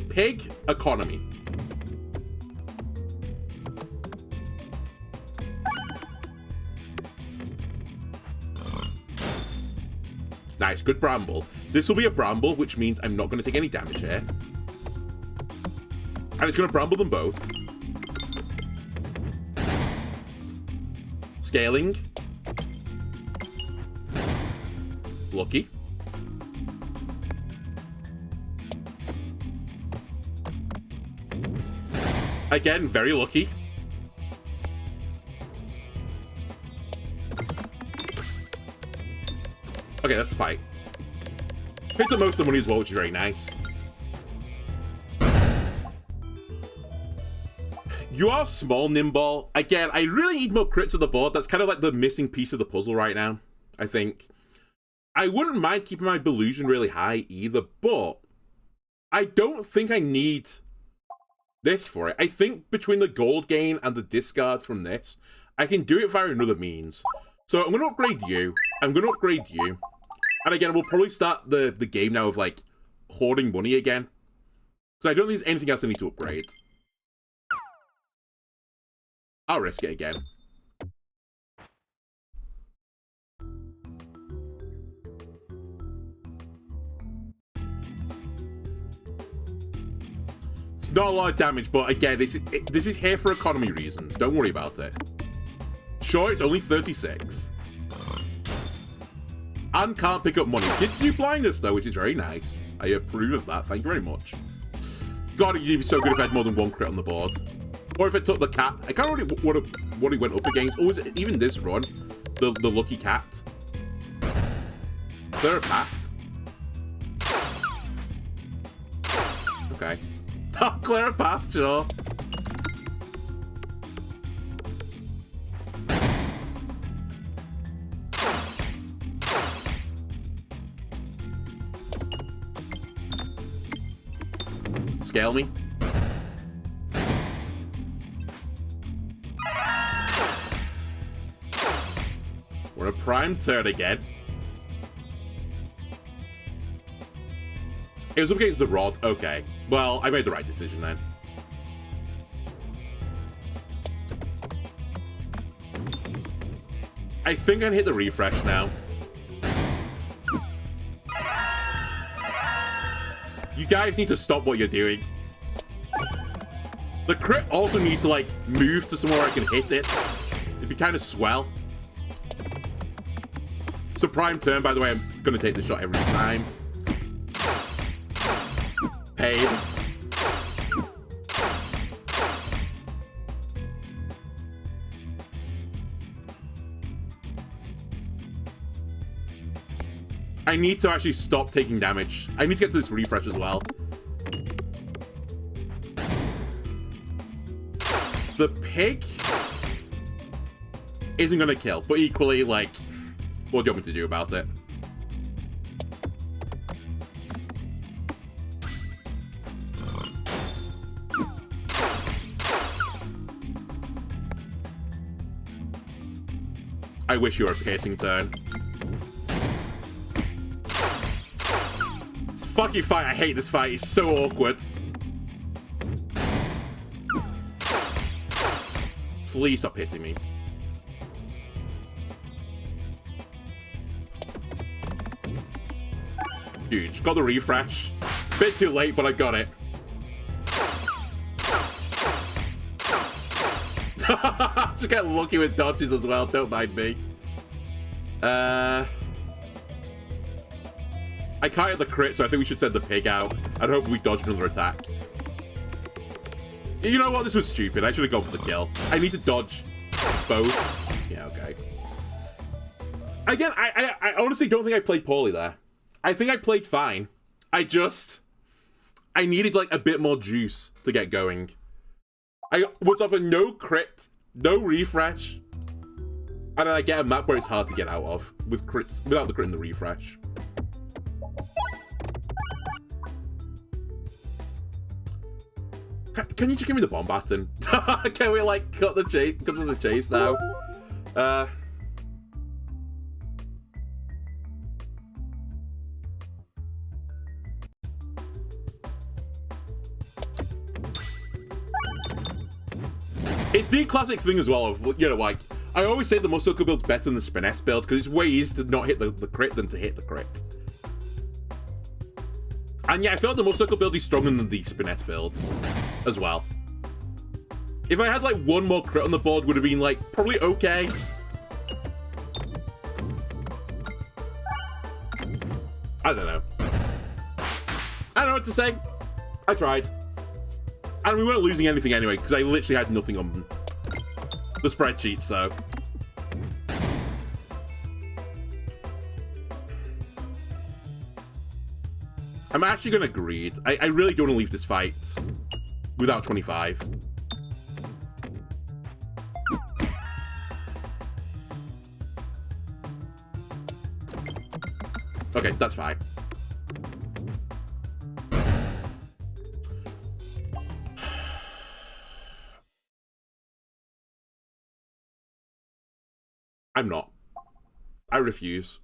Pig, economy. Nice, good bramble. This will be a bramble, which means I'm not going to take any damage here. And it's going to bramble them both. Scaling. Lucky. Again, very lucky. Okay, that's the fight. Picked up most of the money as well, which is very nice. You are small, Nimble. Again, I really need more crits on the board. That's kind of like the missing piece of the puzzle right now, I think. I wouldn't mind keeping my Delusion really high either, but I don't think I need this for it. I think between the gold gain and the discards from this, I can do it via another means. So I'm going to upgrade you. I'm going to upgrade you. And again, we'll probably start the game now of, like, hoarding money again. So I don't think there's anything else I need to upgrade. I'll risk it again. It's not a lot of damage, but again, this is here for economy reasons. Don't worry about it. Sure, it's only 36. And can't pick up money. Did do blindness, though, which is very nice. I approve of that. Thank you very much. God, it'd be so good if I had more than one crit on the board. Or if I took the cat. I can't remember what he went up against. Or was it even this run? The lucky cat. Clear a path. Okay. Clear a path, sure. scale me. We're a prime turn again. It was up against the rod. Okay. Well, I made the right decision then. I think I can hit the refresh now. You guys need to stop what you're doing. The crit also needs to, like, move to somewhere I can hit it. It'd be kind of swell. It's a prime turn, by the way. I'm going to take the shot every time. Pain. I need to actually stop taking damage. I need to get to this refresh as well. The pig isn't going to kill, but equally, like, what do you want me to do about it? I wish you were a piercing turn. It's fucking fight. I hate this fight. It's so awkward. Please stop hitting me. Huge. Got the refresh. Bit too late, but I got it. To get lucky with dodges as well, don't mind me. I can't hit the crit, so I think we should send the pig out and hope we dodge another attack. You know what? This was stupid. I should have gone for the kill. I need to dodge both. Yeah, okay. Again, I honestly don't think I played poorly there. I think I played fine. I needed, like, a bit more juice to get going. I was offered no crit, no refresh, and then I get a map where it's hard to get out of with crits, without the crit and the refresh. Can you just give me the bomb button? Can we, like, cut to the chase now? It's the classic thing as well of, you know, like, I always say the muscle build's better than the finesse build because it's way easier to not hit the crit than to hit the crit. And yeah, I felt the muscle build is stronger than the finesse build as well. If I had, like, one more crit on the board, would have been, like, probably okay. I don't know. I don't know what to say. I tried. And we weren't losing anything anyway, because I literally had nothing on the spreadsheet, so. I'm actually going to greed. I really don't want to leave this fight without 25. Okay, that's fine. I'm not. I refuse.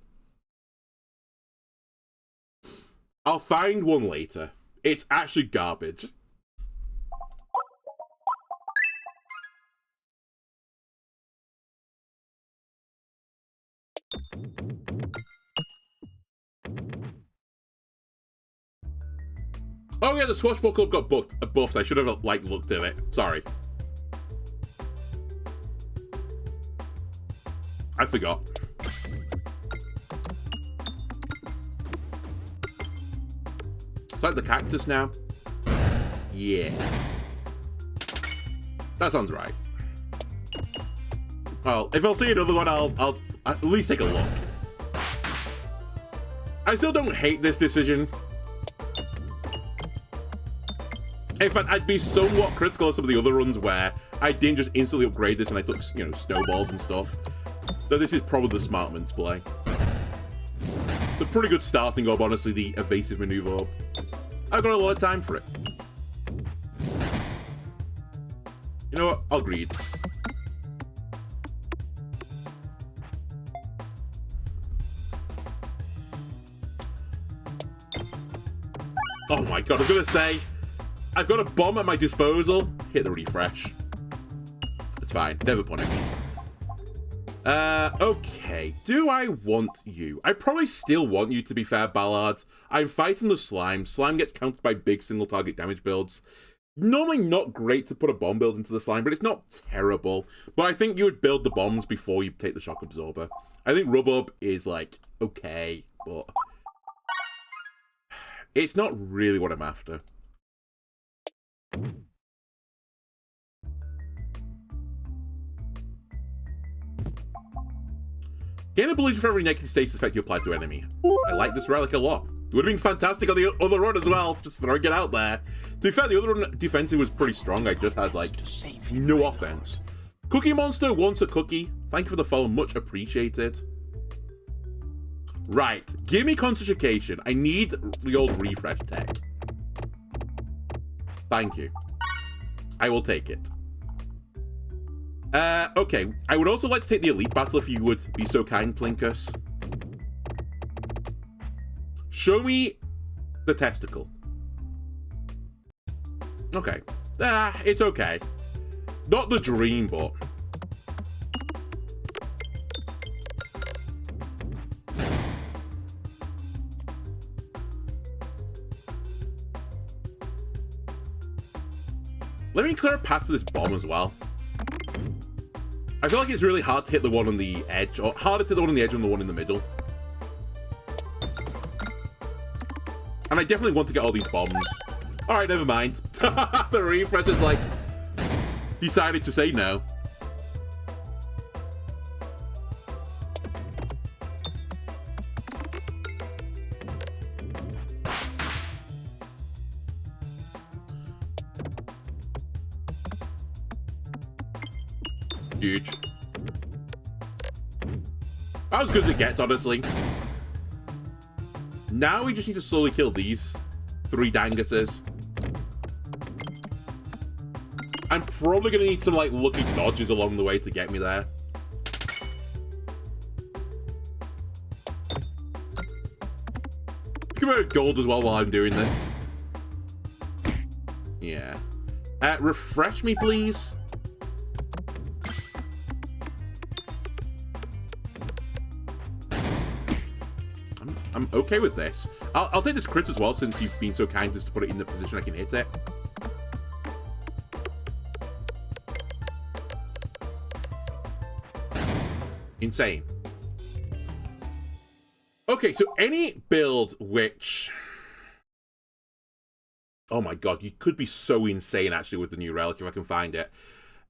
I'll find one later. It's actually garbage. Oh yeah, the Swashbuckle got buffed. I should have, like, looked at it. Sorry. I forgot. It's like the cactus now. Yeah. That sounds right. Well, if I'll see another one, I'll at least take a look. I still don't hate this decision. In fact, I'd be somewhat critical of some of the other runs where I didn't just instantly upgrade this and I took, you know, snowballs and stuff. So this is probably the smart man's play. It's a pretty good starting orb, honestly, the evasive maneuver orb. I've got a lot of time for it. You know what? I'll greed. Oh my god, I'm gonna say, I've got a bomb at my disposal. Hit the refresh. It's fine, never punished. Okay, do I want you? I probably still want you, to be fair, Ballard. I'm fighting the slime. Slime gets countered by big single target damage builds. Normally not great to put a bomb build into the slime, but it's not terrible. But I think you would build the bombs before you take the shock absorber. I think Rub-Up is, like, okay, but it's not really what I'm after. Gain ability for every negative status effect you apply to enemy. I like this relic a lot. It would have been fantastic on the other run as well, just throwing it out there. To be fair, the other run defensive was pretty strong. I just had, like, no offense. Cookie Monster wants a cookie. Thank you for the follow, much appreciated. Right, give me concentration. I need the old refresh tech. Thank you. I will take it. Okay, I would also like to take the elite battle if you would be so kind, Plinkus. Show me the testicle. Okay. It's okay. Not the dream, but let me clear a path to this bomb as well. I feel like it's really hard to hit the one on the edge, or harder to hit the one on the edge than the one in the middle. And I definitely want to get all these bombs. Alright, never mind. The refresh is like, decided to say no. Huge. About as good as it gets, honestly. Now we just need to slowly kill these 3 Danguses. I'm probably going to need some, like, lucky dodges along the way to get me there. Come out of gold as well while I'm doing this. Yeah. Refresh me, please. I'm okay with this. I'll take this crit as well, since you've been so kind as to put it in the position I can hit it. Insane. Okay, so any build which... Oh my god, you could be so insane, actually, with the new relic, if I can find it.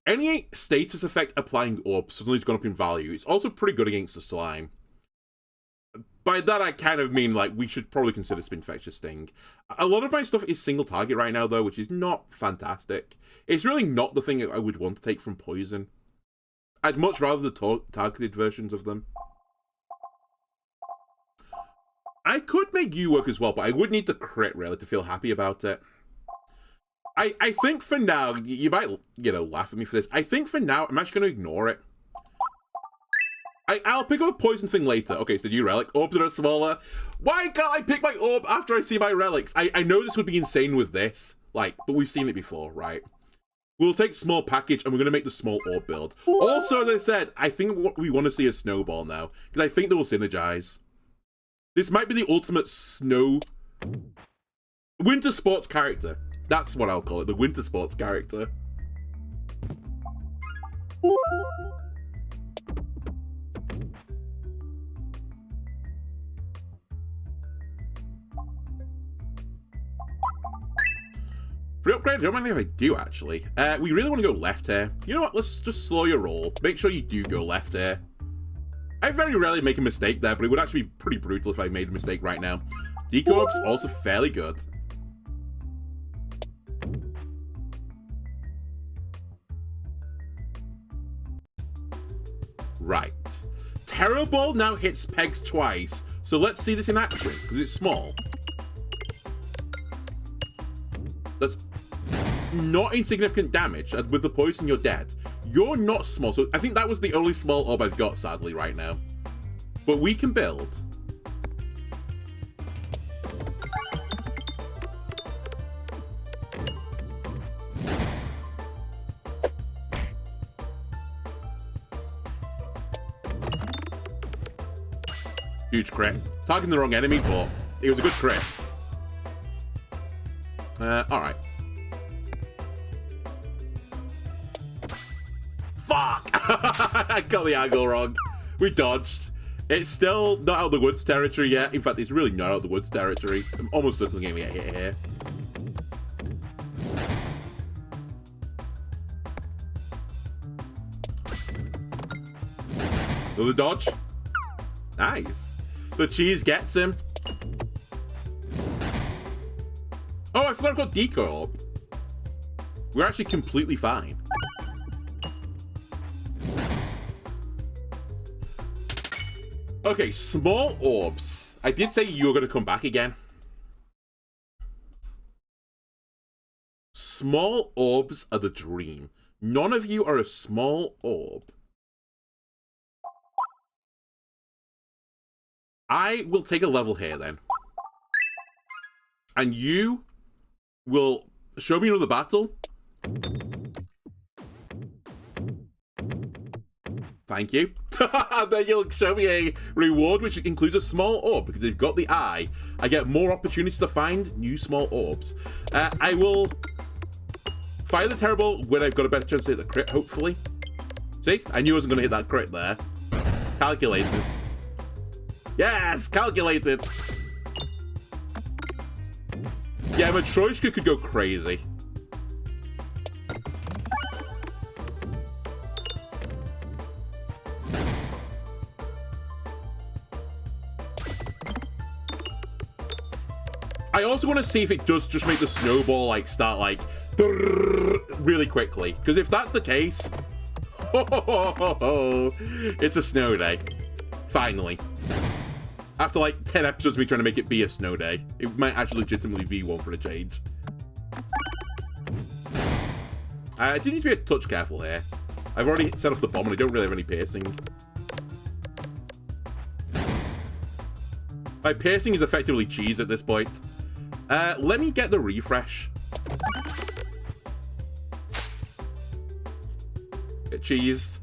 Any status effect applying Orbs suddenly has gone up in value. It's also pretty good against the slime. By that, I kind of mean, like, we should probably consider Spinfectious Sting. A lot of my stuff is single target right now, though, which is not fantastic. It's really not the thing I would want to take from Poison. I'd much rather the targeted versions of them. I could make you work as well, but I would need the crit, really, to feel happy about it. I think for now, you might, you know, laugh at me for this. I think for now, I'm actually going to ignore it. I'll pick up a poison thing later. Okay, so new relic. Orbs are smaller. Why can't I pick my orb after I see my relics? I know this would be insane with this, like, but we've seen it before, right? We'll take small package, and we're going to make the small orb build. Also, as I said, I think what we want to see is Snowball now, because I think they will synergize. This might be the ultimate snow... winter sports character. That's what I'll call it, the winter sports character. Free upgrade? I don't mind if I do, actually. We really want to go left here. You know what? Let's just slow your roll. Make sure you do go left here. I very rarely make a mistake there, but it would actually be pretty brutal if I made a mistake right now. Decorbs, also fairly good. Right. Terror Ball now hits pegs twice, so let's see this in action, because it's small. Let's... not insignificant damage. With the poison, you're dead. You're not small, so I think that was the only small orb I've got, sadly, right now. But we can build. Huge crit. Targeting the wrong enemy, but it was a good crit. Alright. Fuck! I got the angle wrong. We dodged. It's still not out of the woods territory yet. In fact, it's really not out of the woods territory. I'm almost certainly going to get hit here. Another dodge. Nice. The cheese gets him. Oh, I forgot about Decoy Orb. We're actually completely fine. Okay, small orbs. I did say you were going to come back again. Small orbs are the dream. None of you are a small orb. I will take a level here then. And you will show me another battle. Thank you. Then you'll show me a reward which includes a small orb, because if you've got the eye, I get more opportunities to find new small orbs. I will fire the terrible when I've got a better chance to hit the crit, hopefully. See? I knew I wasn't going to hit that crit there. Calculated. Yes! Calculated! Yeah, Matryoshka could go crazy. I also want to see if it does just make the snowball, like, start, like, really quickly. Because if that's the case... it's a snow day. Finally. After, like, 10 episodes of me trying to make it be a snow day, it might actually legitimately be one for a change. I do need to be a touch careful here. I've already set off the bomb and I don't really have any piercing. My piercing is effectively cheese at this point. Let me get the refresh. Get cheesed.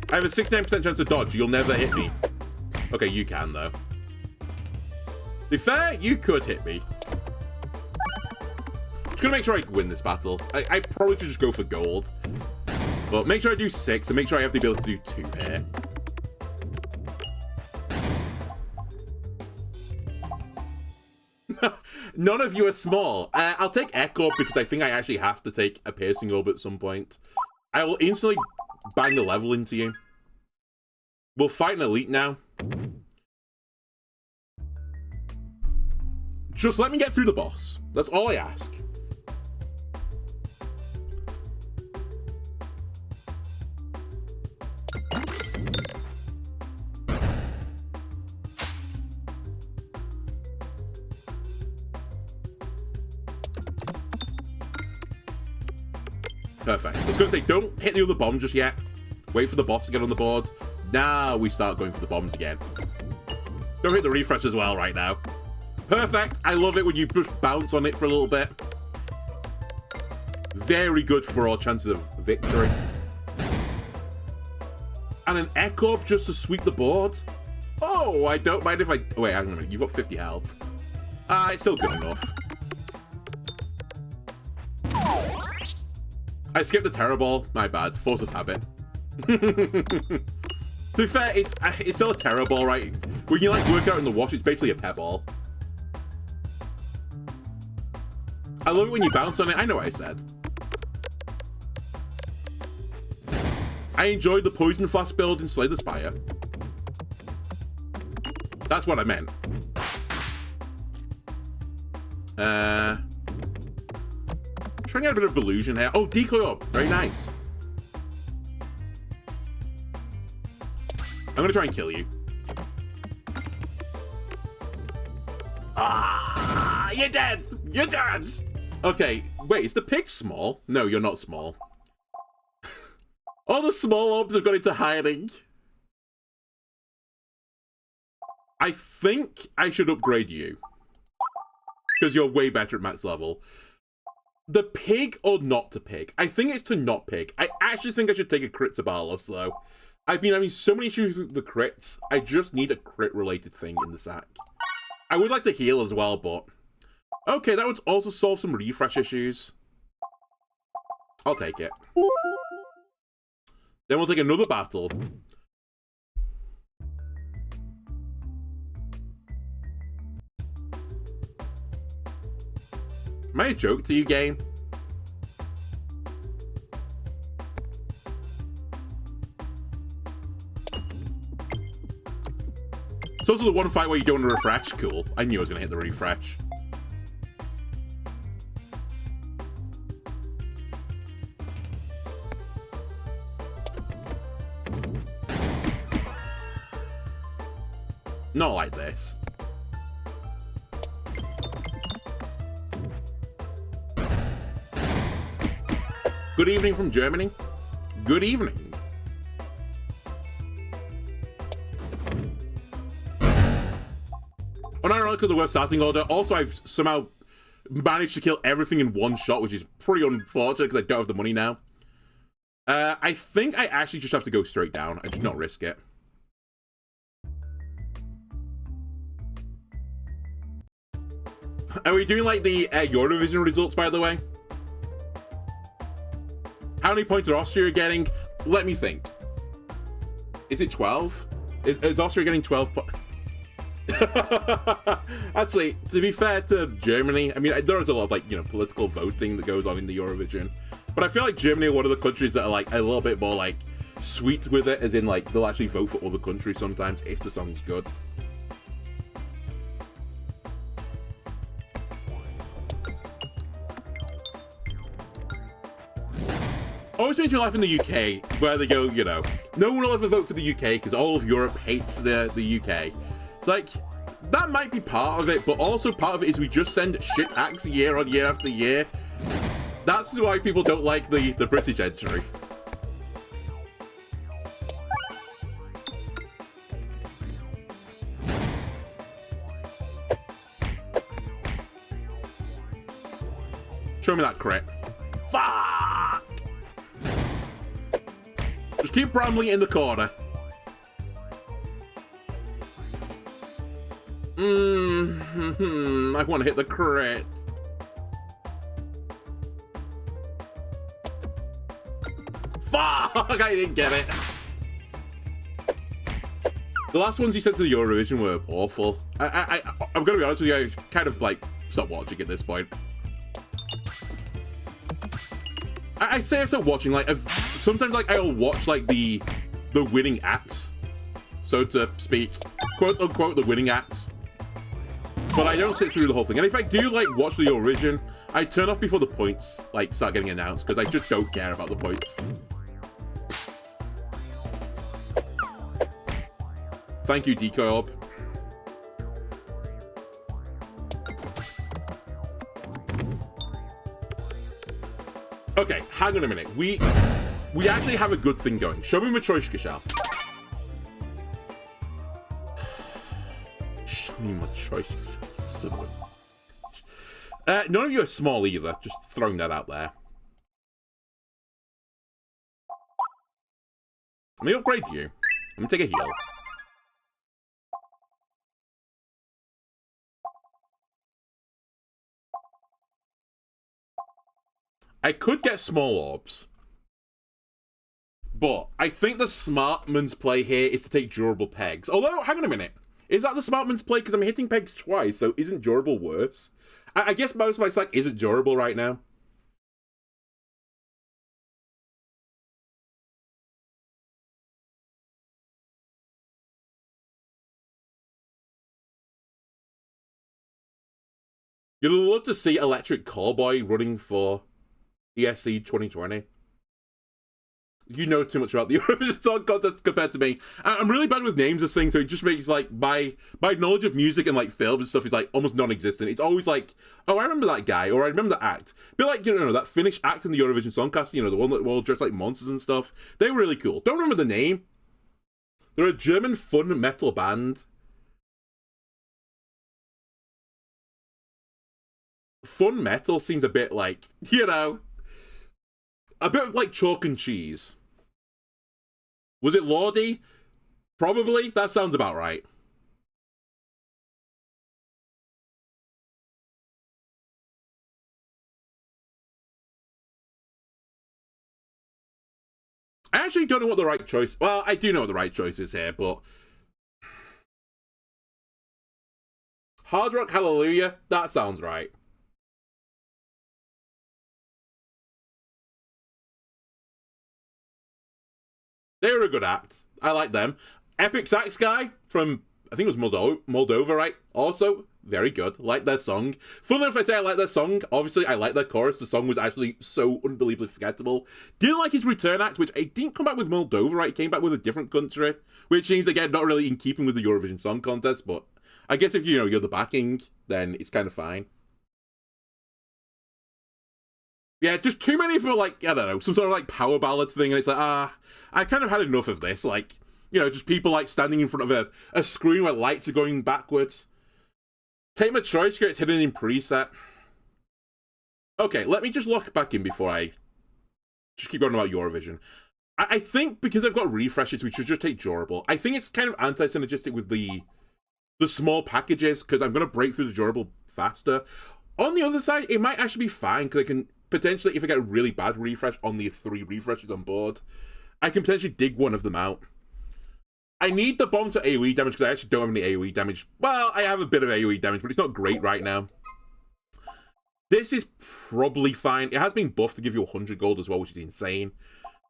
I have a 69% chance to dodge. You'll never hit me. Okay, you can, though. To be fair, you could hit me. Just gonna make sure I win this battle. I probably should just go for gold. But make sure I do 6, and make sure I have the ability to do 2 here. None of you are small. I'll take Echo because I think I actually have to take a piercing orb at some point. I will instantly bang the level into you. We'll fight an elite now. Just let me get through the boss. That's all I ask. Perfect. I was going to say, don't hit the other bomb just yet. Wait for the boss to get on the board. Now we start going for the bombs again. Don't hit the refresh as well right now. Perfect. I love it when you just bounce on it for a little bit. Very good for our chances of victory. And an echo just to sweep the board. Oh, I don't mind if I... Wait, hang on a minute. You've got 50 health. It's still good enough. I skipped the terror ball. My bad. Force of habit. To be fair, it's still a terror ball, right? When you like work out in the wash, it's basically a pebble. I love it when you bounce on it. I know what I said. I enjoyed the poison flask build in Slay the Spire. That's what I meant. Trying to get a bit of illusion here. Oh, decoy orb. Very nice. I'm gonna try and kill you. Ah, you're dead! You're dead! Okay, wait, is the pig small? No, you're not small. All the small orbs have gone into hiding. I think I should upgrade you. Because you're way better at max level. The pig or not to pig? I think it's to not pig. I actually think I should take a crit to Barlas, though. I've been having so many issues with the crits. I just need a crit-related thing in the sack. I would like to heal as well, but... Okay, that would also solve some refresh issues. I'll take it. Then we'll take another battle. Am I a joke to you, game? It's also the one fight where you don't refresh. Cool. I knew I was going to hit the refresh. Not like this. Good evening from Germany. Good evening. Unironically, the worst starting order. Also, I've somehow managed to kill everything in one shot, which is pretty unfortunate because I don't have the money now. I think I actually just have to go straight down. I just not risk it. Are we doing like the Eurovision results, by the way? How many points are Austria getting? Let me think. Is it 12? Is Austria getting 12 points? Actually, to be fair to Germany, I mean, there is a lot of, like, you know, political voting that goes on in the Eurovision. But I feel like Germany are one of the countries that are, like, a little bit more, like, sweet with it, as in, like, they'll actually vote for other countries sometimes if the song's good. Always makes me laugh in the UK, where they go, you know, no one will ever vote for the UK because all of Europe hates the UK. It's like, that might be part of it, but also part of it is we just send shit acts year on year after year. That's why people don't like the British entry. Show me that crit. Fuck! Just keep Bramley in the corner. I want to hit the crit. Fuck! I didn't get it. The last ones you sent to the Eurovision were awful. I'm gonna be honest with you, I've kind of like stopped watching at this point. I say I stopped watching, like, sometimes, like, I'll watch, like, the winning acts, so to speak, quote unquote, the winning acts. But I don't sit through the whole thing. And if I do, like, watch the Eurovision, I turn off before the points, like, start getting announced, because I just don't care about the points. Thank you, Decoy Orb. Okay, hang on a minute. We actually have a good thing going. Show me Matryoshka Shell. Show me Matryoshka Shell. None of you are small either. Just throwing that out there. Let me upgrade you. I'm gonna take a heal. I could get small orbs. But I think the smart man's play here is to take durable pegs. Although, hang on a minute. Is that the smart man's play? Because I'm hitting pegs twice, so isn't durable worse? I guess most of my stack isn't durable right now. You'd love to see Electric Callboy running for ESC 2020. You know too much about the Eurovision Song Contest compared to me. I'm really bad with names of things, so it just makes, like, my knowledge of music and, like, film and stuff is, like, almost non-existent. It's always like, oh, I remember that guy, or I remember that act. But, like, you know, that Finnish act in the Eurovision Song Contest, you know, the one that were all dressed like monsters and stuff. They were really cool. Don't remember the name. They're a German fun metal band. Fun metal seems a bit like, you know, a bit like chalk and cheese. Was it Lordi? Probably. That sounds about right. I actually don't know what the right choice... Well, I do know what the right choice is here, but... Hard Rock Hallelujah? That sounds right. They were a good act. I like them. Epic Sax Guy from, I think it was Moldova, right? Also, very good. Like their song. Funnily enough, I say I like their song. Obviously, I like their chorus. The song was actually so unbelievably forgettable. Didn't like his return act, which I didn't come back with Moldova, right? He came back with a different country, which seems, again, not really in keeping with the Eurovision Song Contest, but I guess if, you know, you're the backing, then it's kind of fine. Yeah, just too many of them are like, I don't know, some sort of like power ballad thing, and it's like, I kind of had enough of this. Like, you know, just people like standing in front of a screen where lights are going backwards. Take my choice here, it's hidden in preset. Okay, let me just lock back in before I just keep going about Eurovision. I think because I've got refreshes, we should just take durable. I think it's kind of anti-synergistic with the small packages, because I'm going to break through the durable faster. On the other side, it might actually be fine, because I can potentially, if I get a really bad refresh on the 3 refreshes on board, I can potentially dig one of them out. I need the bomb to AoE damage because I actually don't have any AoE damage. Well, I have a bit of AoE damage, but it's not great right now. This is probably fine. It has been buffed to give you 100 gold as well, which is insane.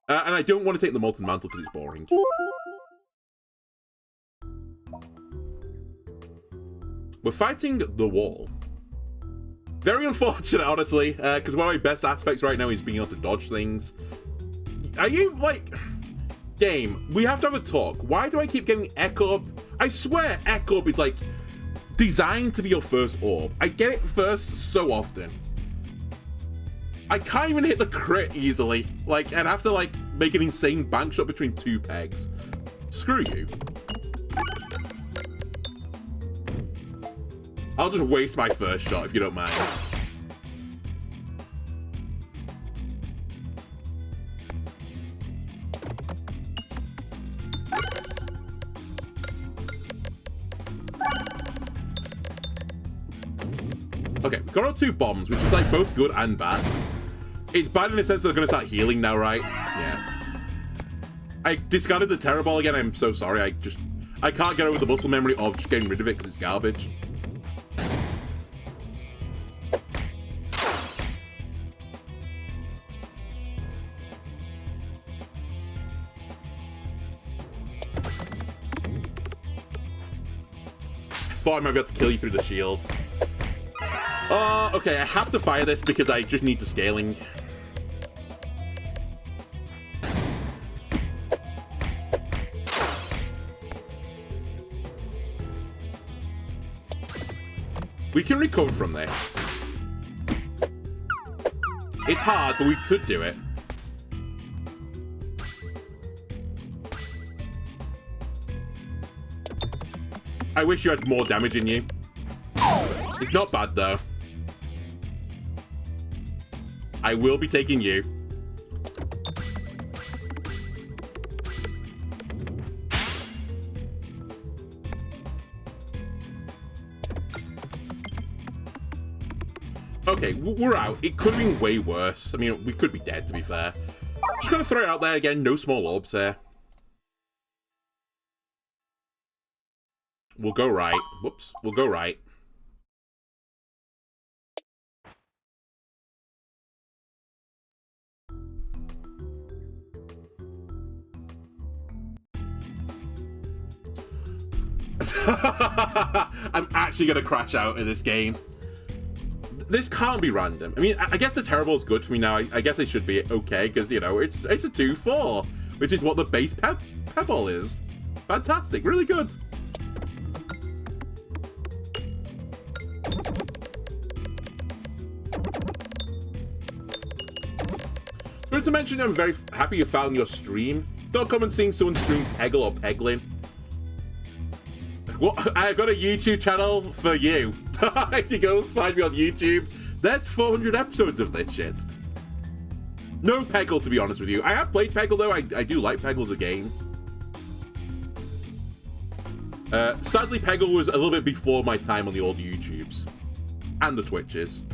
And I don't want to take the Molten Mantle because it's boring. We're fighting the wall. Very unfortunate, honestly, because one of my best aspects right now is being able to dodge things. Are you, like... Game, we have to have a talk. Why do I keep getting Echo? I swear Echo is, like, designed to be your first orb. I get it first so often. I can't even hit the crit easily. Like, I'd have to, like, make an insane bank shot between 2 pegs. Screw you. I'll just waste my first shot if you don't mind. Okay, we got our 2 bombs, which is like both good and bad. It's bad in the sense that they're going to start healing now, right? Yeah. I discarded the Terror Ball again. I'm so sorry. I can't get over the muscle memory of just getting rid of it because it's garbage. I thought I might be able to kill you through the shield. Okay, I have to fire this because I just need the scaling. We can recover from this. It's hard, but we could do it. I wish you had more damage in you. It's not bad, though. I will be taking you. Okay, we're out. It could have been way worse. I mean, we could be dead, to be fair. Just gonna throw it out there again. No small orbs here. We'll go right. Whoops. We'll go right. I'm actually going to crash out in this game. This can't be random. I mean, I guess the terrible is good for me now. I guess it should be okay, because, you know, it's a 2-4, which is what the base pebble is. Fantastic, really good. Just to mention, I'm very happy you found your stream. Don't come and seeing someone stream Peggle or Peglin. What? I've got a YouTube channel for you. If you go find me on YouTube, there's 400 episodes of this shit. No Peggle, to be honest with you. I have played Peggle, though. I do like Peggle as a game. Sadly, Peggle was a little bit before my time on the old YouTubes. And the Twitches.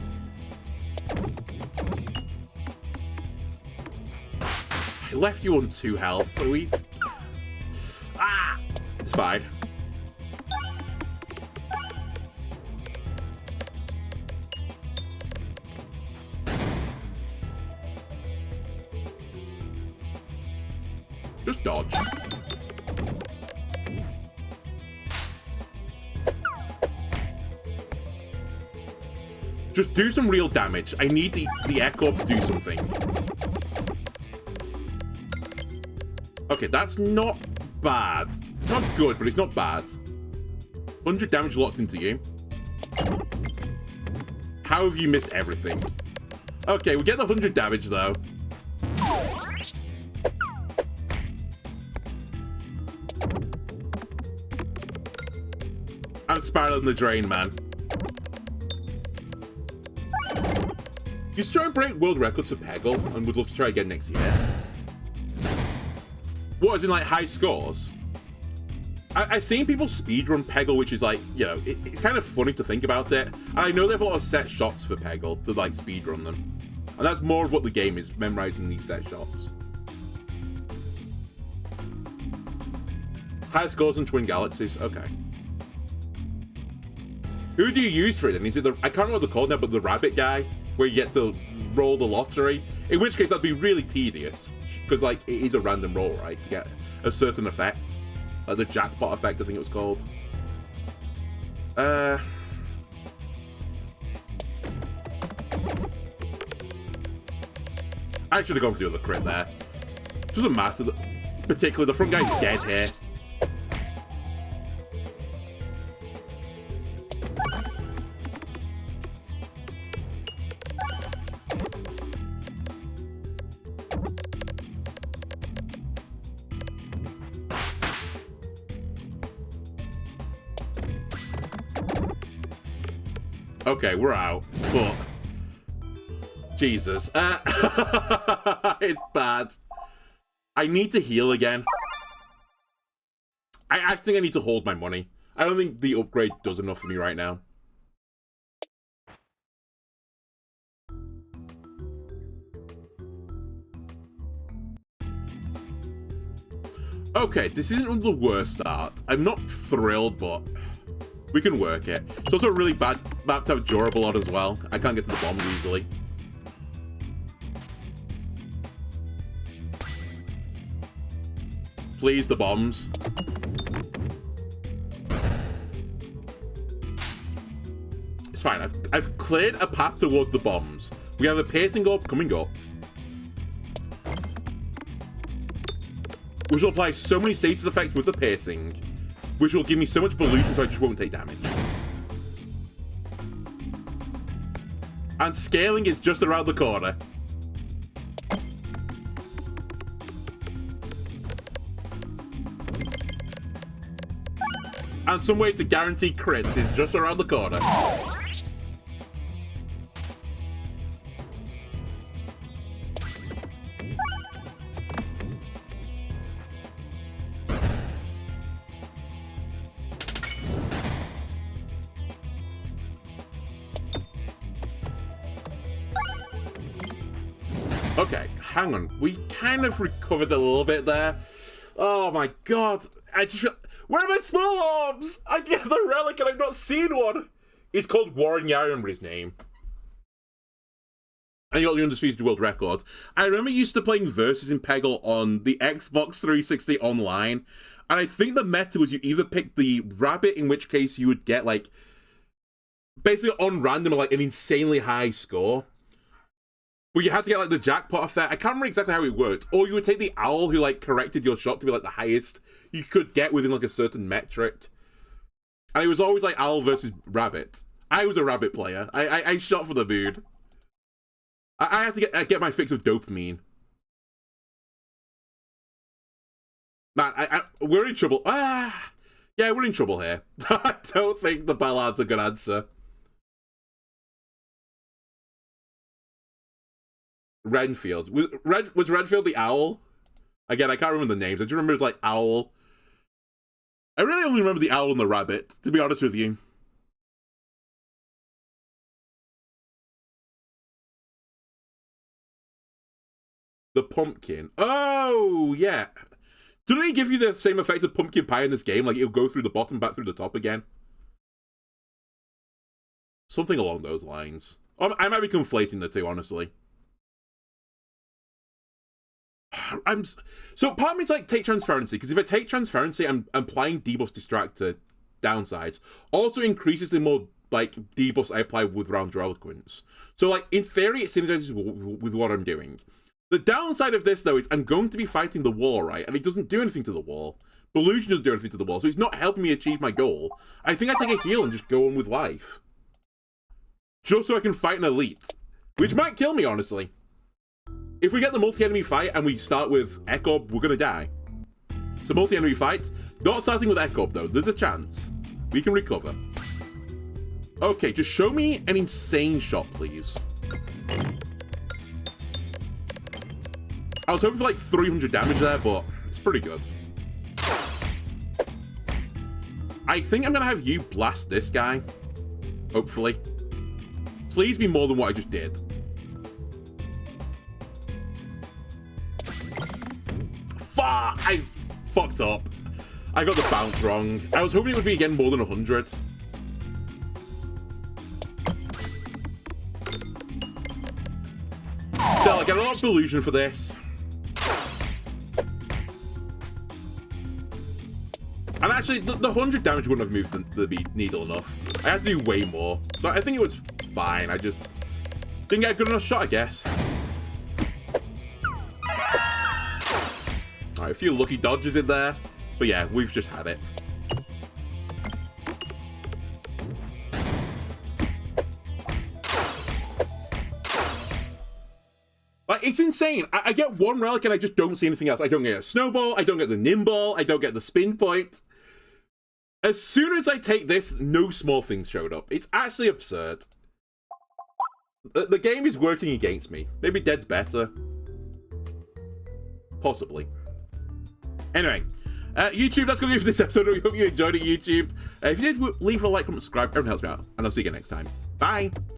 I left you on 2 health. Ah! It's fine. Just dodge. Just do some real damage. I need the Echo to do something. Okay, that's not bad. Not good, but it's not bad. 100 damage locked into you. How have you missed everything? Okay, we get the 100 damage, though. I'm spiraling the drain, man. You try and break world records for Peggle, and would love to try again next year. What, as in, like, high scores? I've seen people speedrun Peggle, which is, like, you know, it's kind of funny to think about it. And I know they have a lot of set shots for Peggle to, like, speedrun them. And that's more of what the game is, memorizing these set shots. High scores in Twin Galaxies? Okay. Who do you use for it then? Is it the, I can't remember what they're called now, but the rabbit guy? Where you get to roll the lottery? In which case, that'd be really tedious. Because, like, it is a random roll, right? To get a certain effect. Like the jackpot effect, I think it was called. I should have gone for the other crit there. Doesn't matter. Particularly, the front guy's dead here. Okay, we're out, but Jesus, it's bad. I need to heal again. I actually think I need to hold my money. I don't think the upgrade does enough for me right now. Okay, this isn't the worst start. I'm not thrilled, but we can work it. It's also a really bad map to have durable on as well. I can't get to the bombs easily. Please, the bombs. It's fine. I've cleared a path towards the bombs. We have a piercing orb coming up, which will apply so many status effects with the piercing, which will give me so much pollution so I just won't take damage. And scaling is just around the corner. And some way to guarantee crits is just around the corner. Okay, hang on. We kind of recovered a little bit there. Oh my god. Where are my small orbs? I get the relic and I've not seen one. He's called Warren Yar, I remember his name. And you got the undisputed world record. I remember used to playing Versus in Peggle on the Xbox 360 online. And I think the meta was you either pick the rabbit, in which case you would get, like, basically on random like an insanely high score. But you had to get like the jackpot effect. I can't remember exactly how it worked. Or you would take the owl who like corrected your shot to be like the highest you could get within like a certain metric. And it was always like owl versus rabbit. I was a rabbit player. I shot for the moon. I had to get my fix of dopamine. Man, we're in trouble. Yeah, we're in trouble here. I don't think the Ballard's a good answer. Renfield. Was Renfield the owl? Again, I can't remember the names. I just remember it was like owl. I really only remember the owl and the rabbit, to be honest with you. The pumpkin. Oh, yeah. Didn't he give you the same effect of pumpkin pie in this game? Like, it'll go through the bottom, back through the top again? Something along those lines. I might be conflating the two, honestly. So part of me is like, take transparency, because if I take transparency, I'm applying debuffs distract to downsides. Also increases the more, like, debuffs I apply with Round's Eloquence. So, like, in theory, it synergizes with what I'm doing. The downside of this, though, is I'm going to be fighting the wall, right? And it doesn't do anything to the wall. Illusion doesn't do anything to the wall, so it's not helping me achieve my goal. I think I take a heal and just go on with life. Just so I can fight an elite. Which might kill me, honestly. If we get the multi-enemy fight and we start with Echob, we're gonna die. So multi-enemy fight. Not starting with Echob, though. There's a chance. We can recover. Okay, just show me an insane shot, please. I was hoping for like 300 damage there, but it's pretty good. I think I'm gonna have you blast this guy. Hopefully. Please be more than what I just did. Fuck! I fucked up. I got the bounce wrong. I was hoping it would be again more than 100. Still, I get a lot of delusion for this. And actually, the 100 damage wouldn't have moved the needle enough. I had to do way more. So I think it was fine. I just didn't get a good enough shot, I guess. Alright, a few lucky dodges in there. But yeah, we've just had it. Like, it's insane. I get one relic and I just don't see anything else. I don't get a snowball. I don't get the nimble. I don't get the spin point. As soon as I take this, no small things showed up. It's actually absurd. The game is working against me. Maybe Dead's better. Possibly. Anyway, YouTube, that's going to be it for this episode. We hope you enjoyed it, YouTube. If you did, leave a like, comment, subscribe. Everyone helps me out. And I'll see you again next time. Bye.